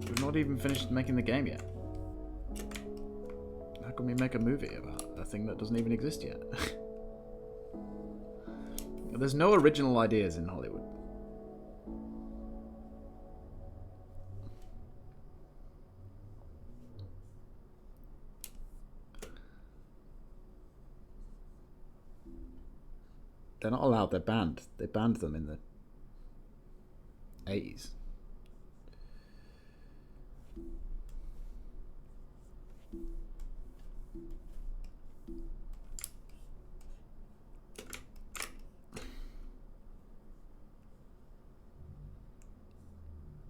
We've not even finished making the game yet. How can we make a movie about a thing that doesn't even exist yet? There's no original ideas in Hollywood. They're not allowed, they're banned. They banned them in the 80s.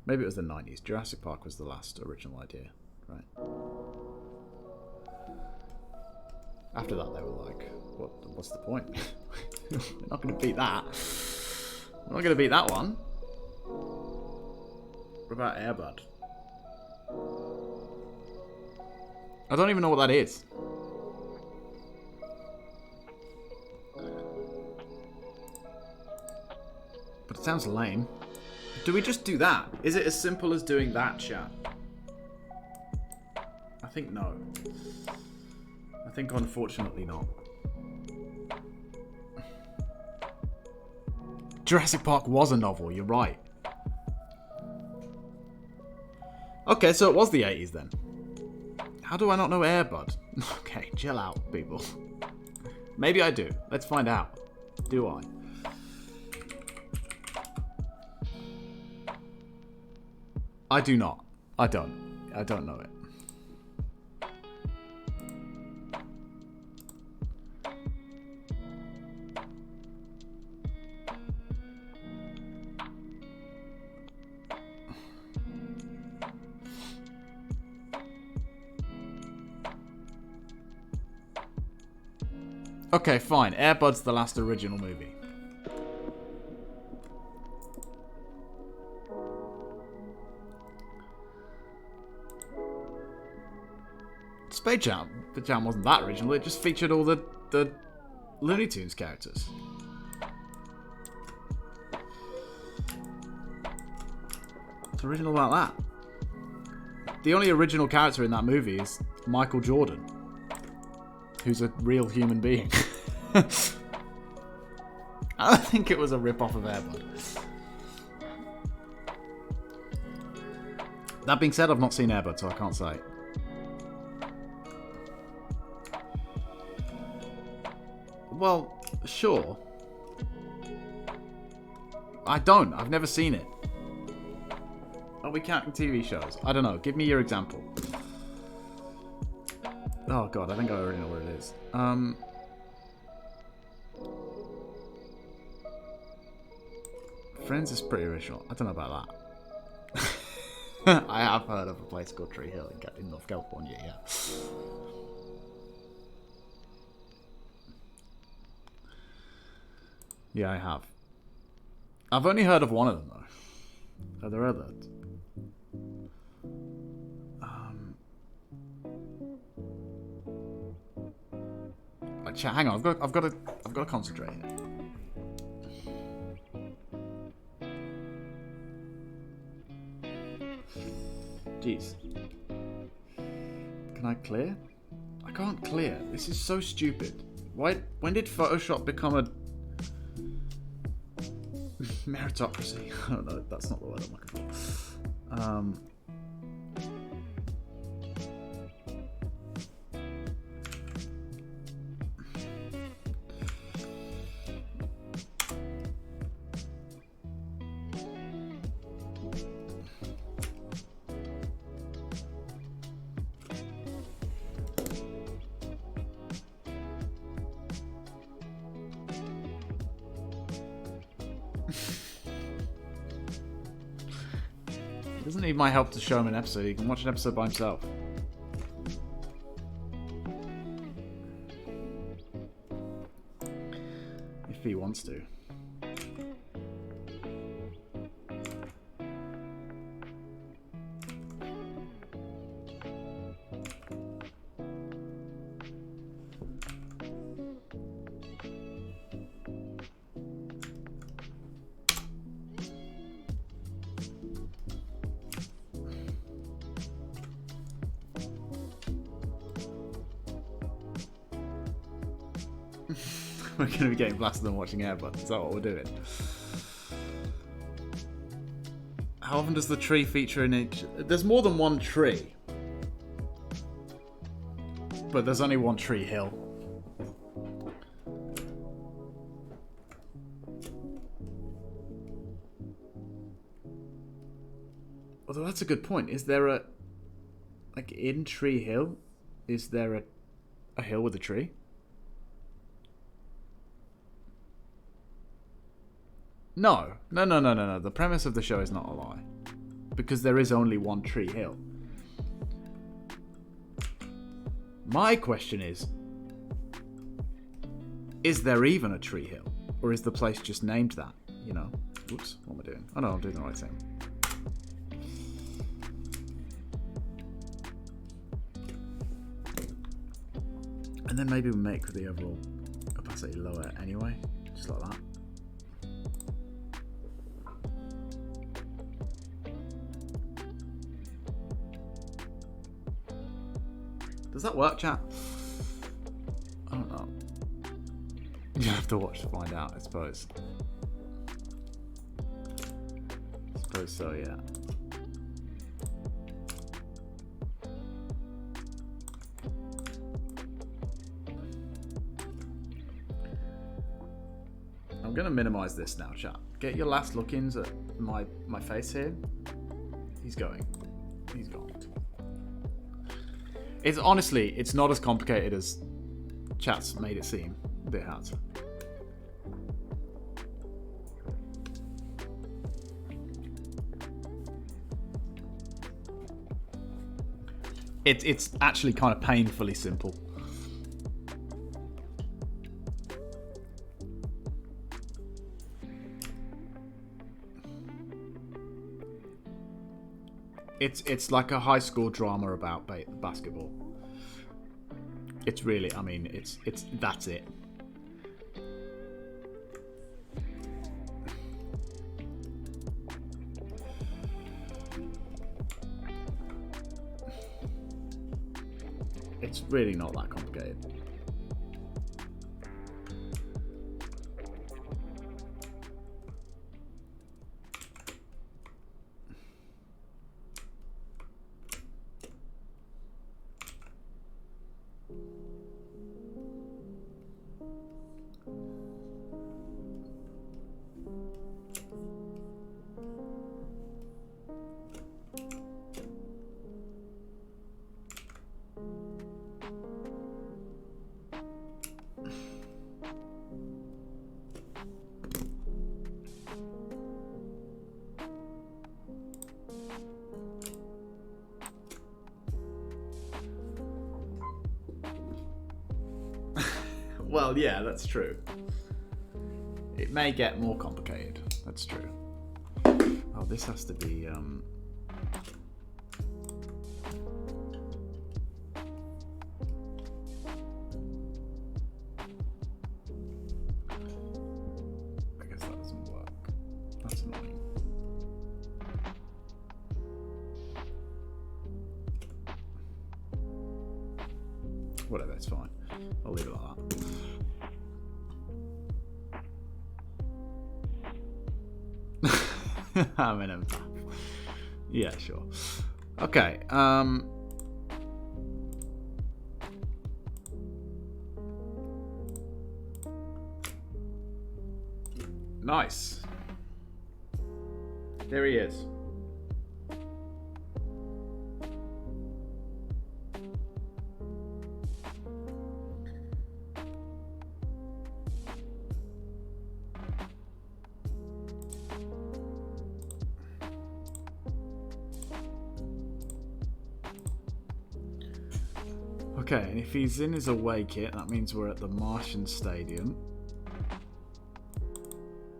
Maybe it was the 90s. Jurassic Park was the last original idea, right? After that, they were like, what's the point? We're not going to beat that. We're not going to beat that one. What about Air Bud? I don't even know what that is. But it sounds lame. Do we just do that? Is it as simple as doing that, chat? I think no. I think unfortunately not. Jurassic Park was a novel, you're right. Okay, so it was the 80s then. How do I not know Air Bud? Okay, chill out, people. Maybe I do. Let's find out. Do I? I do not. I don't. I don't know it. Okay, fine. Air Bud's the last original movie. Space Jam. The Jam wasn't that original. It just featured all the Looney Tunes characters. What's original about that? The only original character in that movie is Michael Jordan, who's a real human being. I don't think it was a rip-off of Air Bud. That being said, I've not seen Air Bud, so I can't say. Well, sure. I don't. I've never seen it. Are we counting TV shows? I don't know. Give me your example. Oh god, I think I already know what it is. Friends is pretty original. I don't know about that. I have heard of a place called Tree Hill in North California, yeah. Yeah, I have. I've only heard of one of them, though. Are there others? Hang on, I've got to concentrate here. Jeez. Can I clear? I can't clear. This is so stupid. Why? When did Photoshop become a meritocracy? I don't know. That's not the word I'm looking for. He doesn't need my help to show him an episode. He can watch an episode by himself. If he wants to. We're going to be getting blasted and watching Air Bud. Is that what we're doing? How often does the tree feature in each... There's more than one tree. But there's only one Tree Hill. Although that's a good point. Is there a... Like, in Tree Hill, is there a hill with a tree? No. No. The premise of the show is not a lie. because there is only one Tree Hill. My question is there even a Tree Hill? Or is the place just named that? You know? Oops, what am I doing? Oh no, I'm doing the right thing. And then maybe we make the overall opacity lower anyway, just like that. Does that work, chat? I don't know. You have to watch to find out, I suppose. I suppose so, yeah. I'm gonna minimize this now, chat. Get your last look-ins at my face here. He's going. He's gone. It's honestly, it's not as complicated as chat's made it seem. A bit hard. It's actually kind of painfully simple. It's like a high school drama about basketball. It's really, I mean, it's that's it. It's really not that complicated. Well, yeah, that's true. It may get more complicated. That's true. Oh, this has to be I guess that doesn't work. That's annoying. Whatever, it's fine. I'll leave it like that. I'm an empath. Yeah, sure. Okay. Nice. There he is. Okay, and if he's in his away kit, that means we're at the Martian Stadium,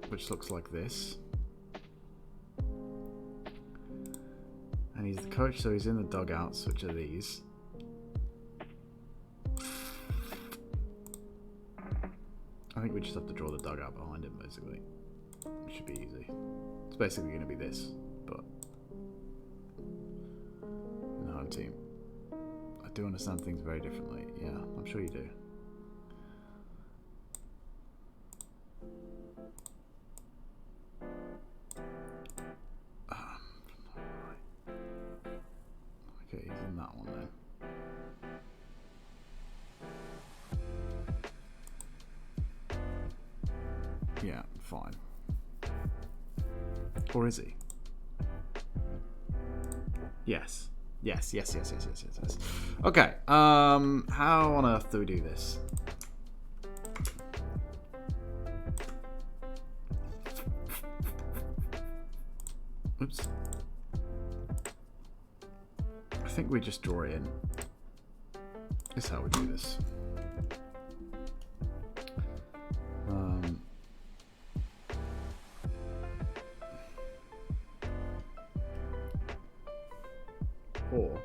which looks like this. And he's the coach, so he's in the dugouts, which are these. I think we just have to draw the dugout behind him, basically. It should be easy. It's basically going to be this, but in the home team. I do understand things very differently. Yeah, I'm sure you do. Okay, he's in that one then. Yeah, fine. Or is he? Yes. Yes. Okay, how on earth do we do this? Oops. think we just draw it in. This is how we do this. Or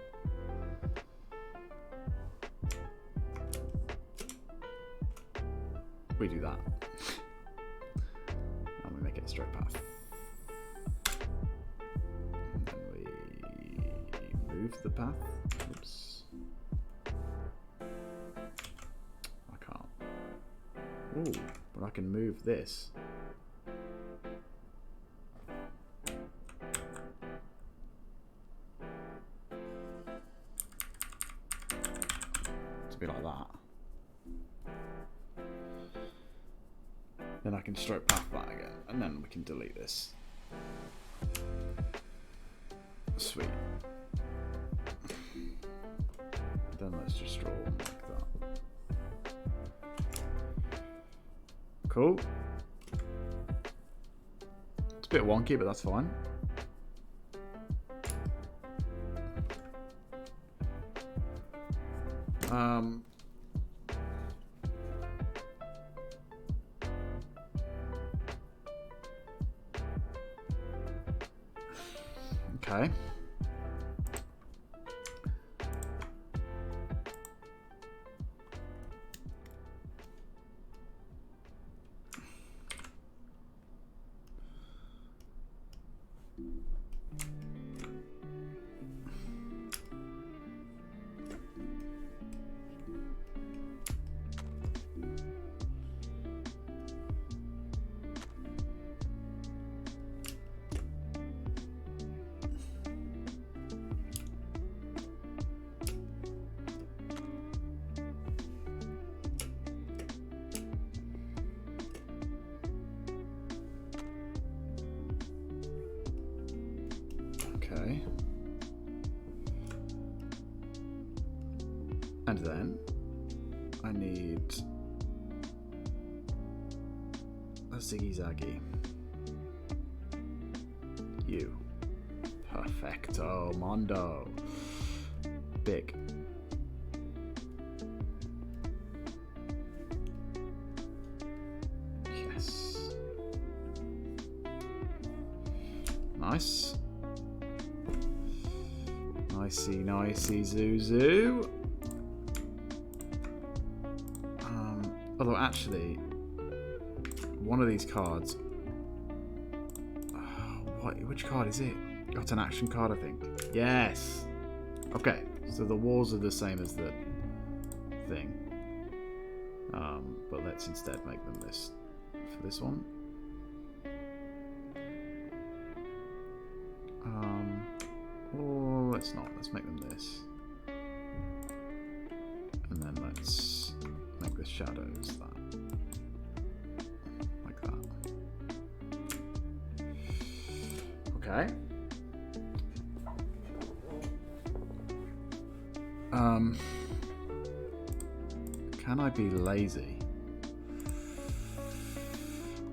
we do that. And we make it a straight path. And then we move the path. Oops. I can't. Ooh, but I can move this. To be like that. Then I can stroke path that again, and then we can delete this. Sweet. Then let's just draw one like that. Cool. It's a bit wonky, but that's fine. Okay. Okay. And then I need a ziggy zaggy. You. Perfecto mondo. Big. Yes. Nice. Nicey, nicey, zoo. Although actually, one of these cards. Which card is it? Oh, it's an action card, I think. Yes. Okay, so the walls are the same as the thing. But let's instead make them this for this one. Or let's not. Let's make them this. And then let's make the shadows that. Like that. Okay. Can I be lazy?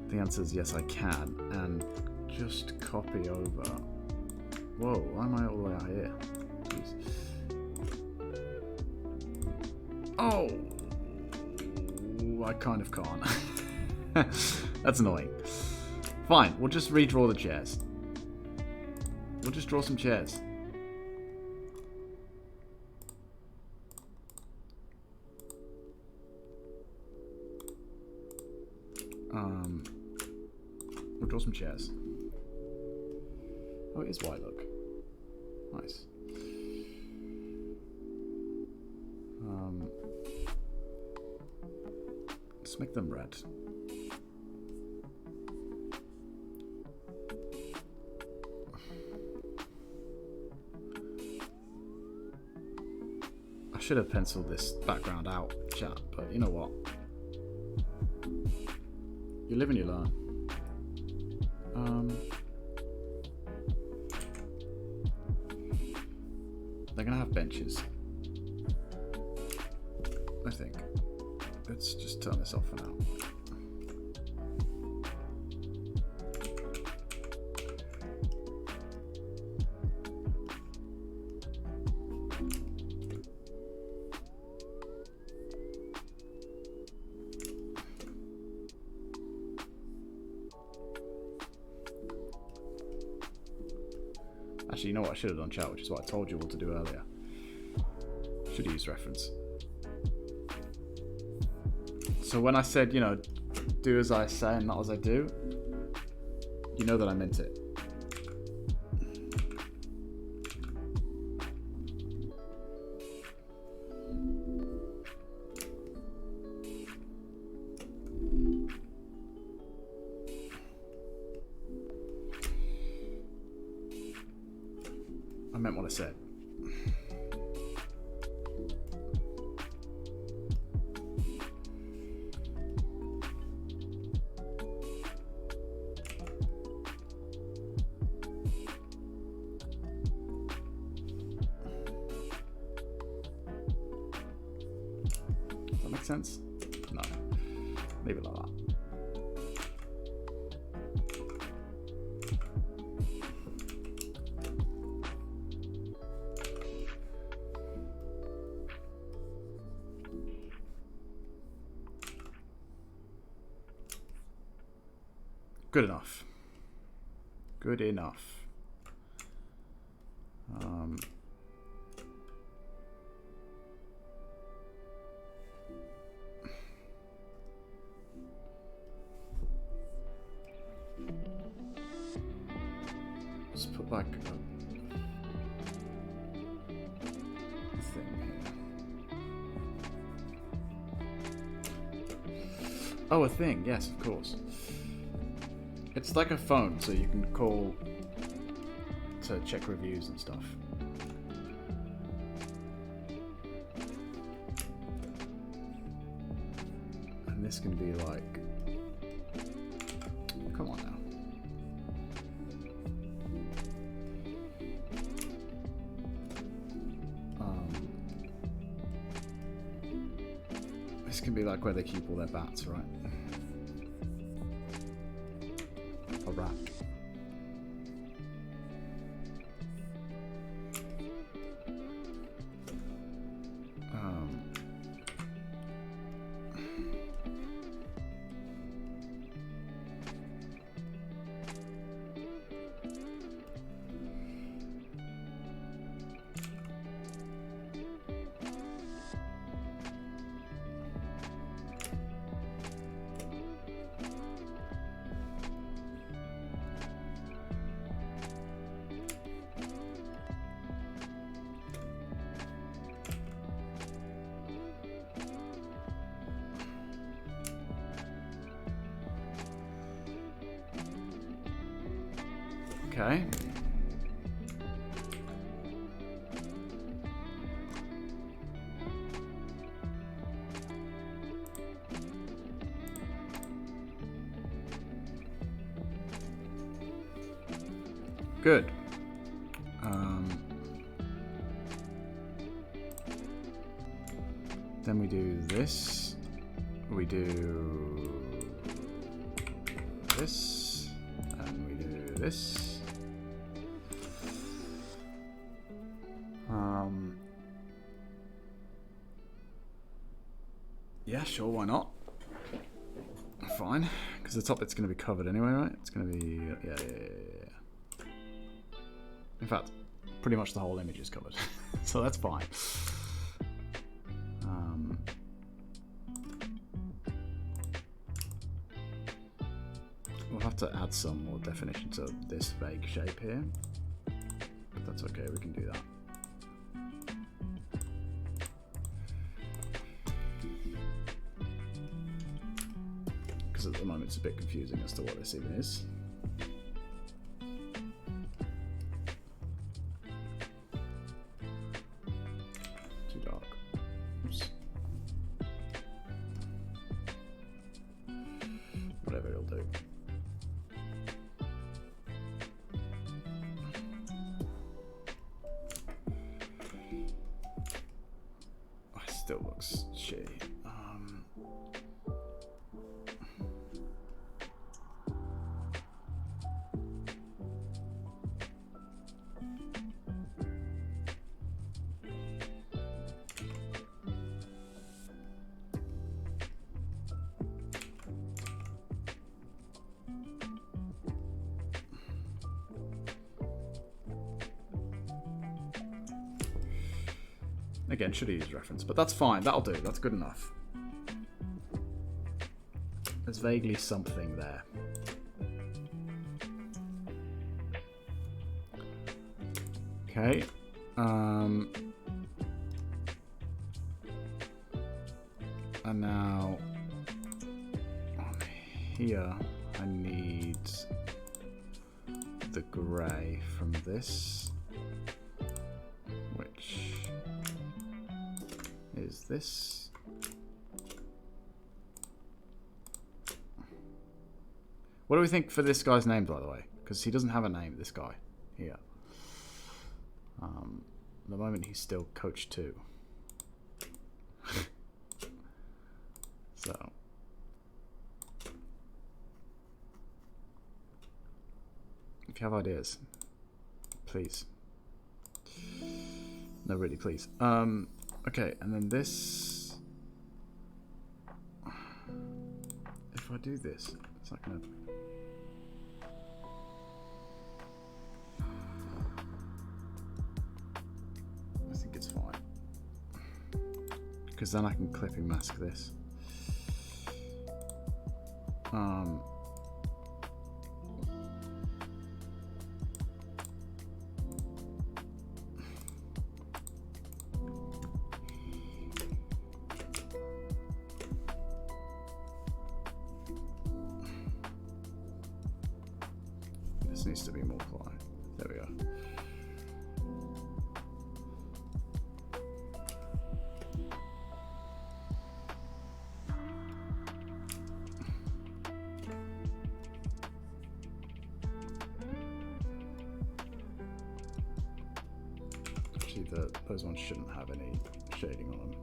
The answer is yes, I can. And just copy over. Whoa, why am I all the way out here? Jeez. Oh! I kind of can't. That's annoying. Fine, we'll just redraw the chairs. We'll just draw some chairs. We'll draw some chairs. Oh, it is white, look. Nice. Let's make them red. I should have penciled this background out, chat, but you know what? You live and you learn. They're gonna have benches, I think. Let's just turn this off for now. Actually, you know what? I should have done chat, which is what I told you all to do earlier. Should have used reference. So when I said, you know, do as I say and not as I do, you know that I meant it. I meant what I said. Does that make sense? No. Leave it like that. Good enough. Good enough. Let's put like a thing here. Oh, a thing. Yes, of course. It's like a phone, so you can call to check reviews and stuff. And this can be like... Come on now. This can be like where they keep all their bats, right? A rack. Okay. Good. Then we do this. We do this. And we do this. Yeah, sure, why not? Fine, because the top bit's going to be covered anyway, right? It's going to be, yeah. In fact, pretty much the whole image is covered, so that's fine. We'll have to add some more definition to this vague shape here, but that's okay, we can do that. At the moment it's a bit confusing as to what this even is. Too dark. Oops. Whatever it'll do. It still looks shitty. Again, should have used reference, but that's fine. That'll do. That's good enough. There's vaguely something there. Okay. And now on here I need the grey from this, which is this. What do we think for this guy's name, by the way? Because he doesn't have a name, this guy here. At the moment, he's still coach 2. So. If you have ideas, please. No, really, please. Okay, and then this. If I do this, it's not gonna. I think it's fine. Because then I can clipping mask this. This needs to be more fine. There we go. Actually, those ones shouldn't have any shading on them.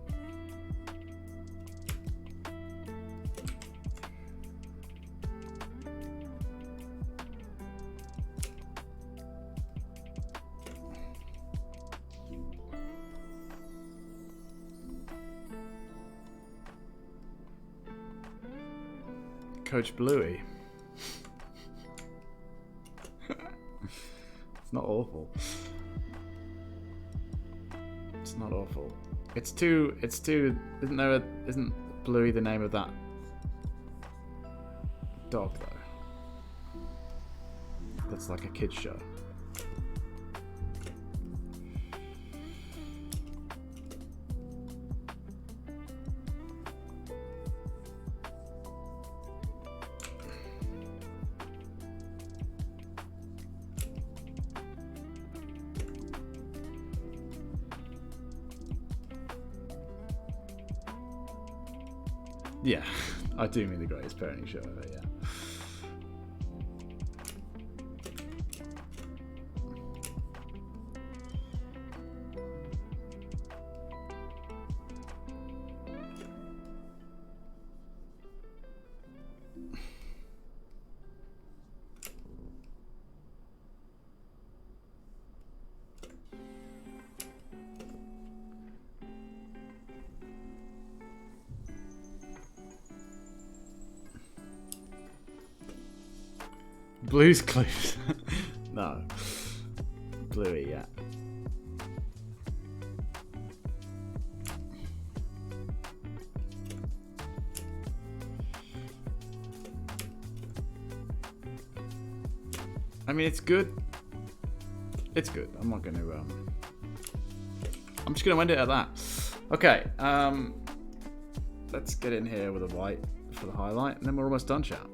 Coach Bluey. It's not awful. It's not awful. It's too, isn't Bluey the name of that dog though? That's like a kid's show. Yeah, I do mean the greatest parenting show ever, yeah. Blue's Clues. No. Bluey, yeah. I mean, it's good. It's good. I'm not going to... I'm just going to end it at that. Okay. Let's get in here with a white for the highlight, and then we're almost done, chat.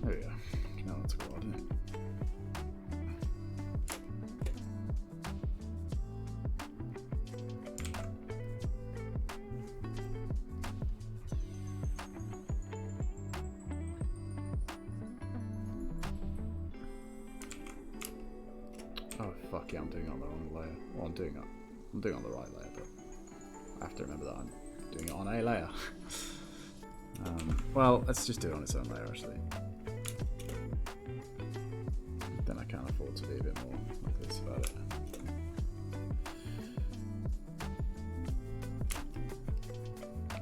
There we go. Now that's a lot, isn't it? Oh fuck yeah! I'm doing it on the wrong layer. Well, I'm doing it on the right layer, but I have to remember that I'm doing it on a layer. Well, let's just do it on its own layer actually. Then I can't afford to be a bit more like this about it.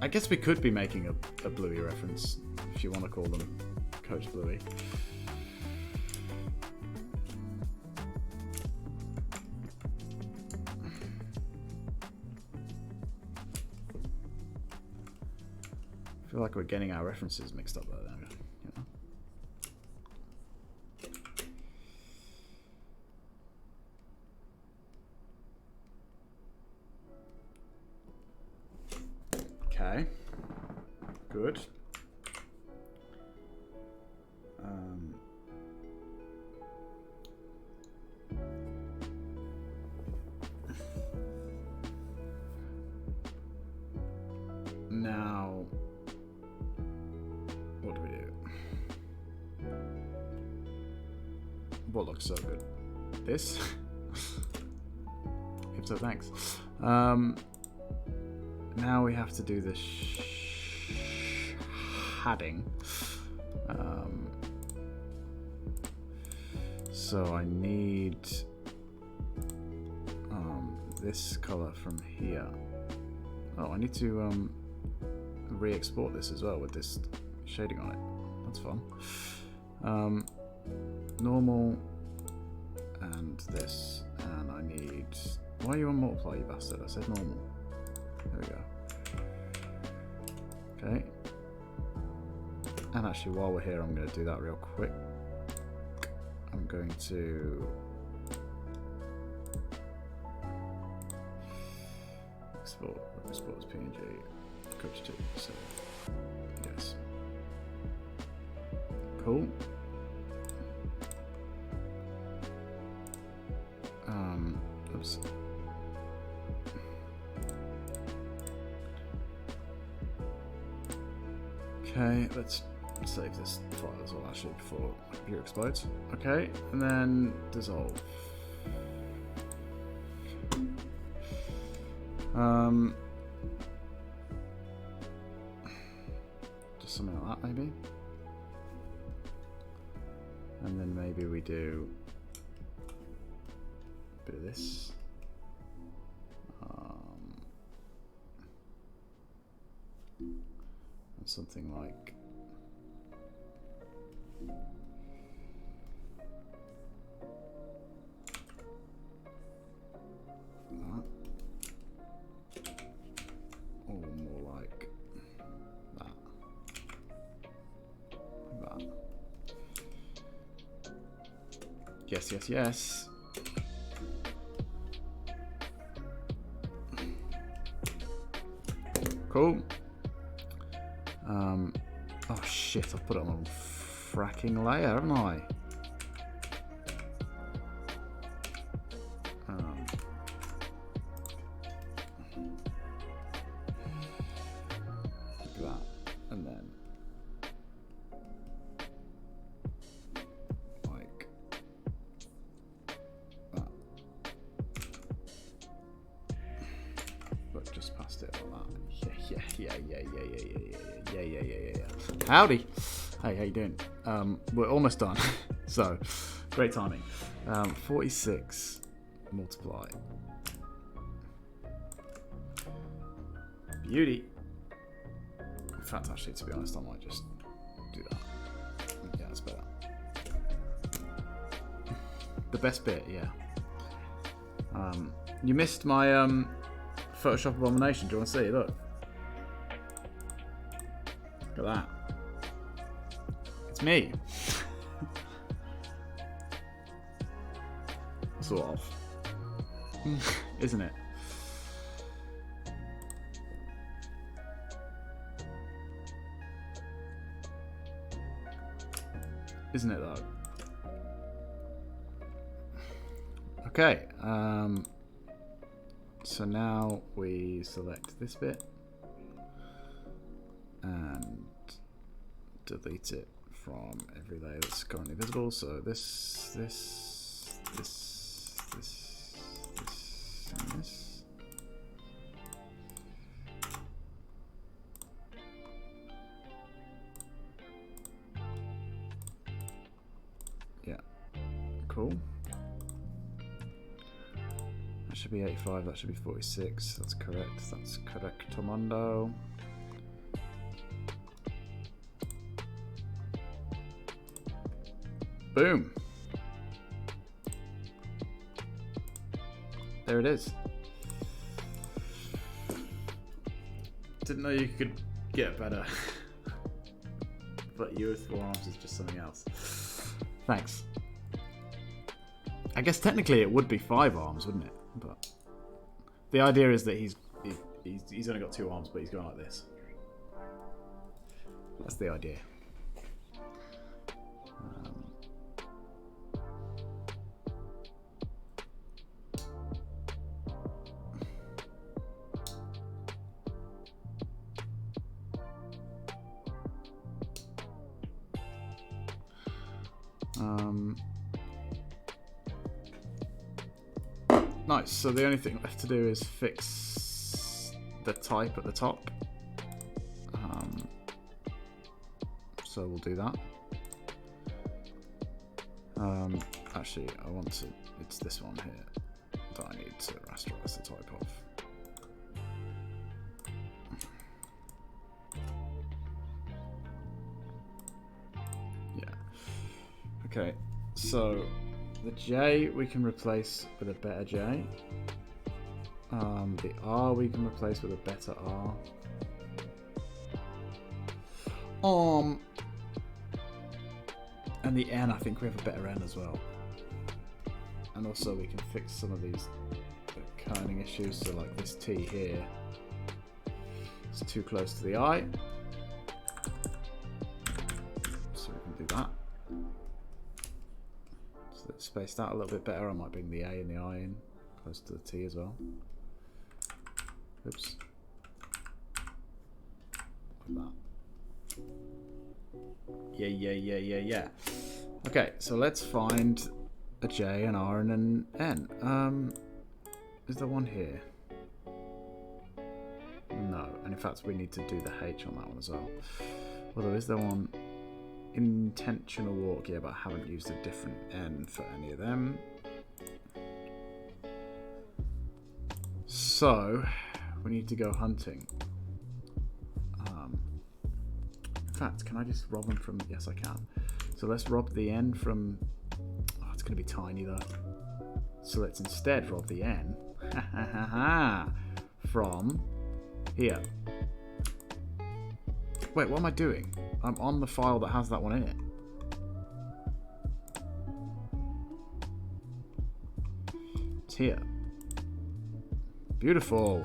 I guess we could be making a Bluey reference, if you want to call them Coach Bluey. I feel like we're getting our references mixed up there, you know. Okay. Good. Now, what do we do? What looks so good? This? If so, thanks. Now we have to do this padding. So I need this color from here. Oh, I need to re-export this as well with this shading on it. That's fun. Normal and this, and I need. Why are you on multiply, you bastard? I said normal. There we go. Okay. And actually, while we're here, I'm going to do that real quick. I'm going to export as PNG, coach 2. So, yes. Cool. Oops. Okay, let's save this file as well actually before my computer explodes. Okay, and then dissolve. Just something like that maybe. And then maybe we do a bit of this. And something like that. Or more like that. Like that. Yes, yes, yes. Cool. Oh shit, I've put it on a fracking layer, haven't I? Like that. And then like that. But just past it like that. Yeah. Howdy. Hey, how you doing? We're almost done. So, great timing. 46 multiply. Beauty. In fact, actually, to be honest, I might just do that. Yeah, that's better. The best bit, yeah. You missed my Photoshop abomination. Do you want to see? Look. Look at that. It's me. Sort of. Isn't it? Isn't it though? Okay. So now we select this bit and delete it from every layer that's currently visible. So this, and this. Yeah, Cool. That should be 85, that should be 46. That's correct. That's correctamundo. Boom. There it is. Didn't know you could get better. But you with 4 arms is just something else. Thanks. I guess technically it would be 5 arms, wouldn't it? But the idea is that he's only got 2 arms, but he's going like this. That's the idea. Nice, so the only thing left to do is fix the type at the top. So we'll do that. Actually, I want to, it's this one here that I need to rasterize the type of. Yeah. Okay, so the J we can replace with a better J. The R we can replace with a better R. And the N, I think we have a better N as well. And also we can fix some of these kerning issues. So like this T here, it's too close to the I. So we can do that. So it's spaced out a little bit better. I might bring the A and the I in close to the T as well. Oops. Like that. Yeah. Okay, so let's find a J, an R, and an N. Is there one here? No, and in fact we need to do the H on that one as well. Although, is there one? Intentional walk, yeah, but I haven't used a different N for any of them. So, we need to go hunting. In fact, can I just rob them from... Yes, I can. So let's rob the N from... Oh, it's going to be tiny, though. So let's instead rob the N from here. Wait, what am I doing? I'm on the file that has that one in it. It's here. Beautiful.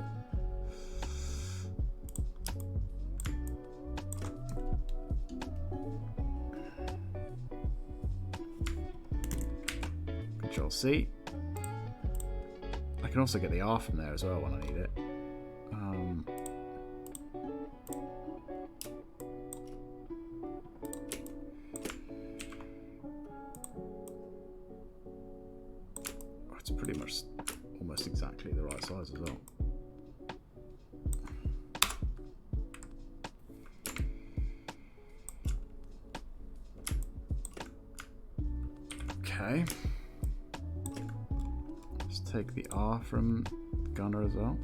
Control C. I can also get the R from there as well when I need it. It's pretty much almost exactly the right size as well. Okay. Let's take the R from Gunner as well.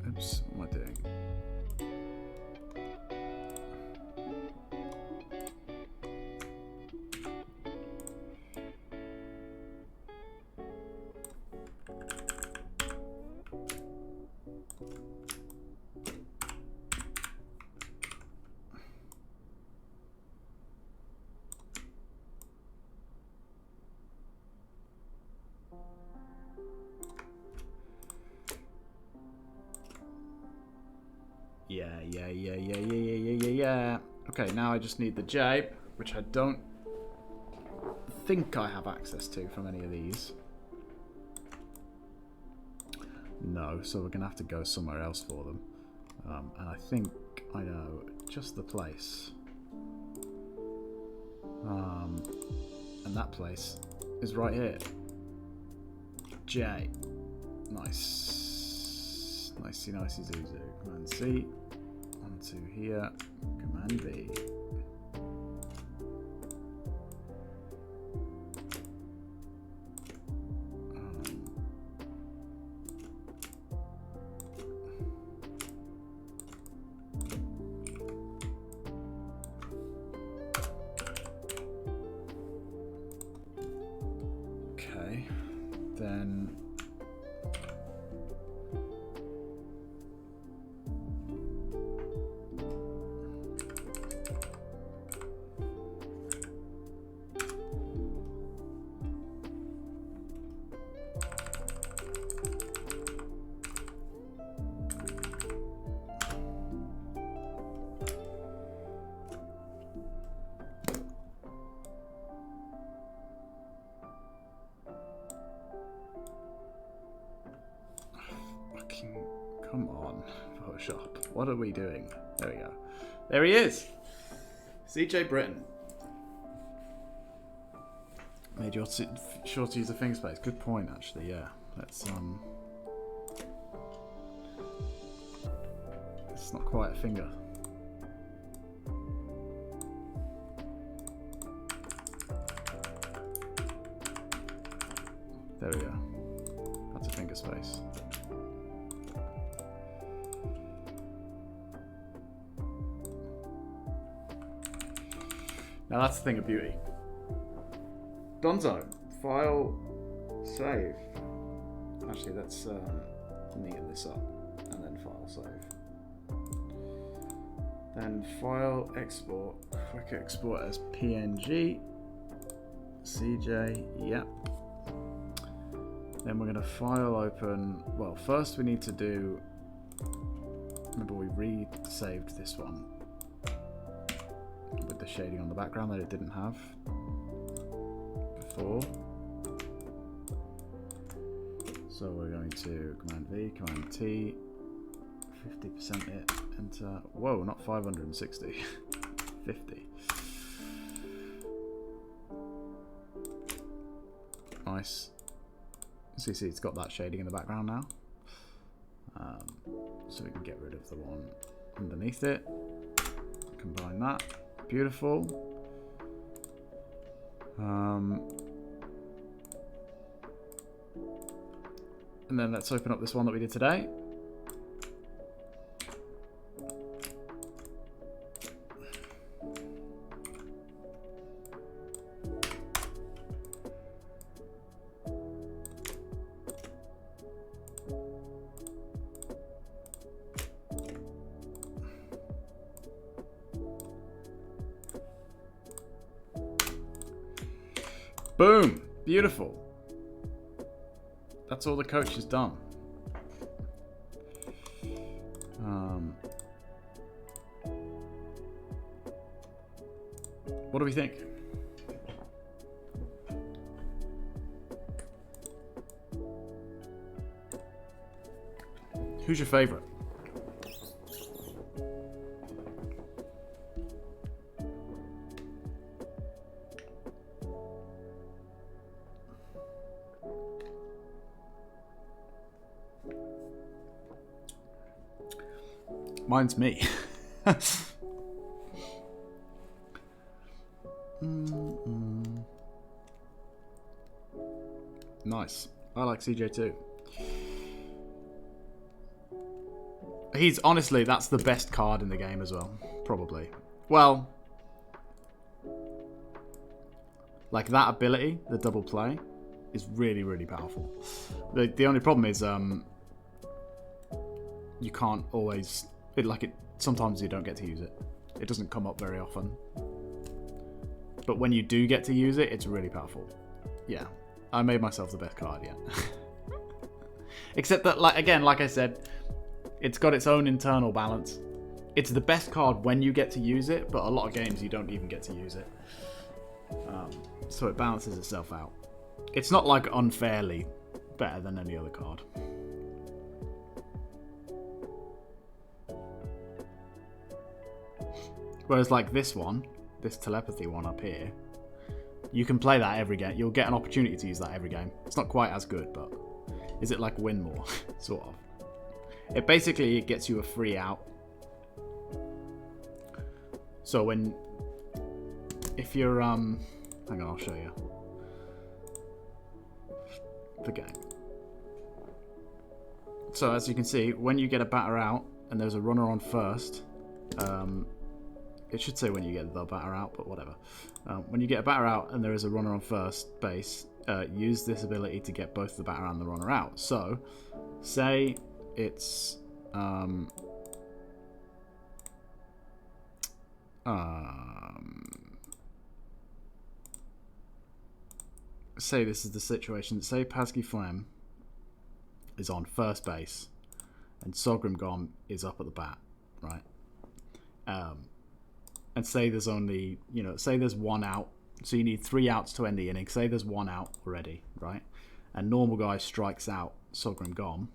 Oops, what am I doing? Yeah. Okay, now I just need the J, which I don't think I have access to from any of these. No, so we're going to have to go somewhere else for them. And I think I know just the place. And that place is right here. J. Nice. Nicey Zuzu. Command C. Onto here. Command V. Okay. Then come on, Photoshop. What are we doing? There we go. There he is. CJ Britton. Made sure to use the finger space. Good point, actually. Yeah. Let's It's not quite a finger. There we go. That's a finger space. Now that's the thing of beauty. Donzo. File. Save. Actually, let's neaten this up. And then file save. Then file export. Quick export as PNG. CJ. Yep. Then we're going to file open. Well, first we need to do. Remember, we re-saved this one with the shading on the background that it didn't have before. So we're going to Command V, Command T, 50% it, enter. Whoa, not 560, 50. Nice. So you see it's got that shading in the background now. So we can get rid of the one underneath it. Combine that. Beautiful. And then let's open up this one that we did today. Boom! Beautiful. That's all the coach has done. What do we think? Who's your favorite? Mine's me. Nice. I like CJ too. He's honestly, that's the best card in the game as well. Probably. Well, like that ability, the double play, is really, really powerful. The only problem is you can't always... sometimes you don't get to use it. It doesn't come up very often. But when you do get to use it, it's really powerful. Yeah. I made myself the best card yet. Except that, like I said, it's got its own internal balance. It's the best card when you get to use it, but a lot of games you don't even get to use it. So it balances itself out. It's not like unfairly better than any other card. Whereas like this one, this telepathy one up here, you can play that every game. You'll get an opportunity to use that every game. It's not quite as good, but Is it like win more? Sort of. It basically gets you a free out. So if you're hang on, I'll show you the game. So as you can see, when you get a batter out and there's a runner on first, it should say when you get the batter out, but whatever. When you get a batter out and there is a runner on first base, use this ability to get both the batter and the runner out. So, say it's say this is the situation. Say Pasky Flem is on first base and Sogrim Gom is up at the bat, right? And say there's only, say there's one out, so you need 3 outs to end the inning. Say there's 1 out already, right? And normal guy strikes out Sogrim Gom.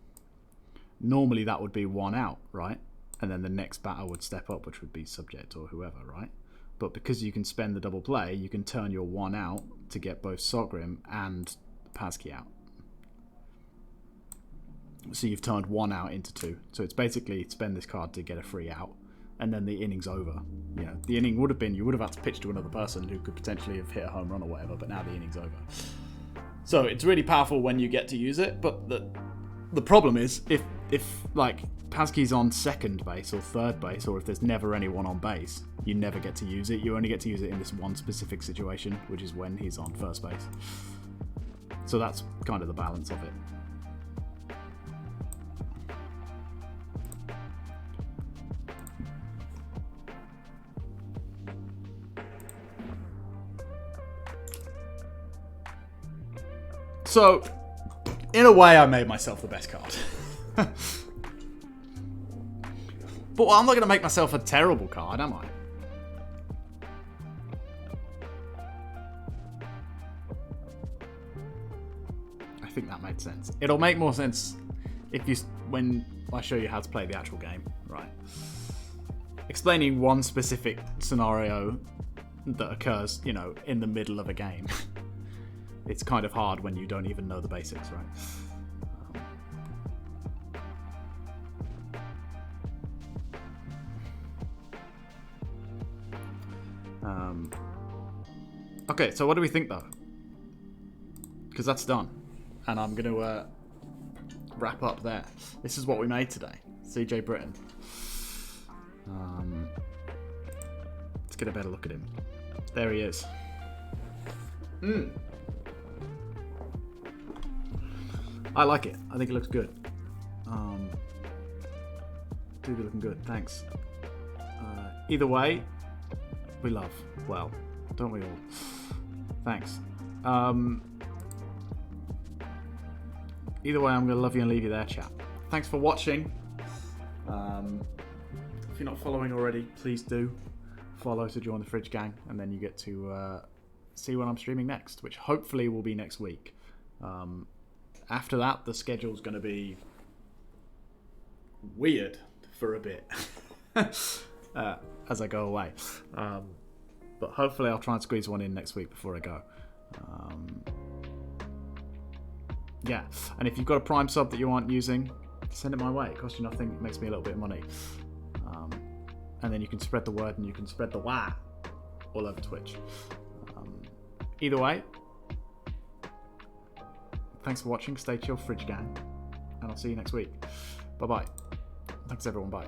Normally that would be 1 out, right? And then the next batter would step up, which would be Subject or whoever, right? But because you can spend the double play, you can turn your 1 out to get both Sogrim and Pasky out. So you've turned 1 out into 2. So it's basically spend this card to get a free out, and then the inning's over. The inning would have been, you would have had to pitch to another person who could potentially have hit a home run or whatever, but now the inning's over. So it's really powerful when you get to use it, but the problem is if like Pasky's on second base or third base, or if there's never anyone on base, you never get to use it. You only get to use it in this one specific situation, which is when he's on first base. So that's kind of the balance of it. So, in a way, I made myself the best card. But I'm not going to make myself a terrible card, am I? I think that made sense. It'll make more sense when I show you how to play the actual game, right? Explaining one specific scenario that occurs, in the middle of a game. It's kind of hard when you don't even know the basics, right? Okay, so what do we think though? Because that's done. And I'm going to wrap up there. This is what we made today. CJ Britton. Let's get a better look at him. There he is. I like it. I think it looks good. Do be looking good. Thanks. Either way, we love. Well, don't we all? Thanks. Either way, I'm going to love you and leave you there, chat. Thanks for watching. If you're not following already, please do follow to join the Fridge Gang, and then you get to see when I'm streaming next, which hopefully will be next week. After that, the schedule's going to be weird for a bit as I go away. But hopefully I'll try and squeeze one in next week before I go. Yeah, and if you've got a Prime sub that you aren't using, send it my way. It costs you nothing. It makes me a little bit of money. And then you can spread the word and you can spread the wah all over Twitch. Either way, thanks for watching. Stay chill, Fridge Gang. And I'll see you next week. Bye-bye. Thanks, everyone. Bye.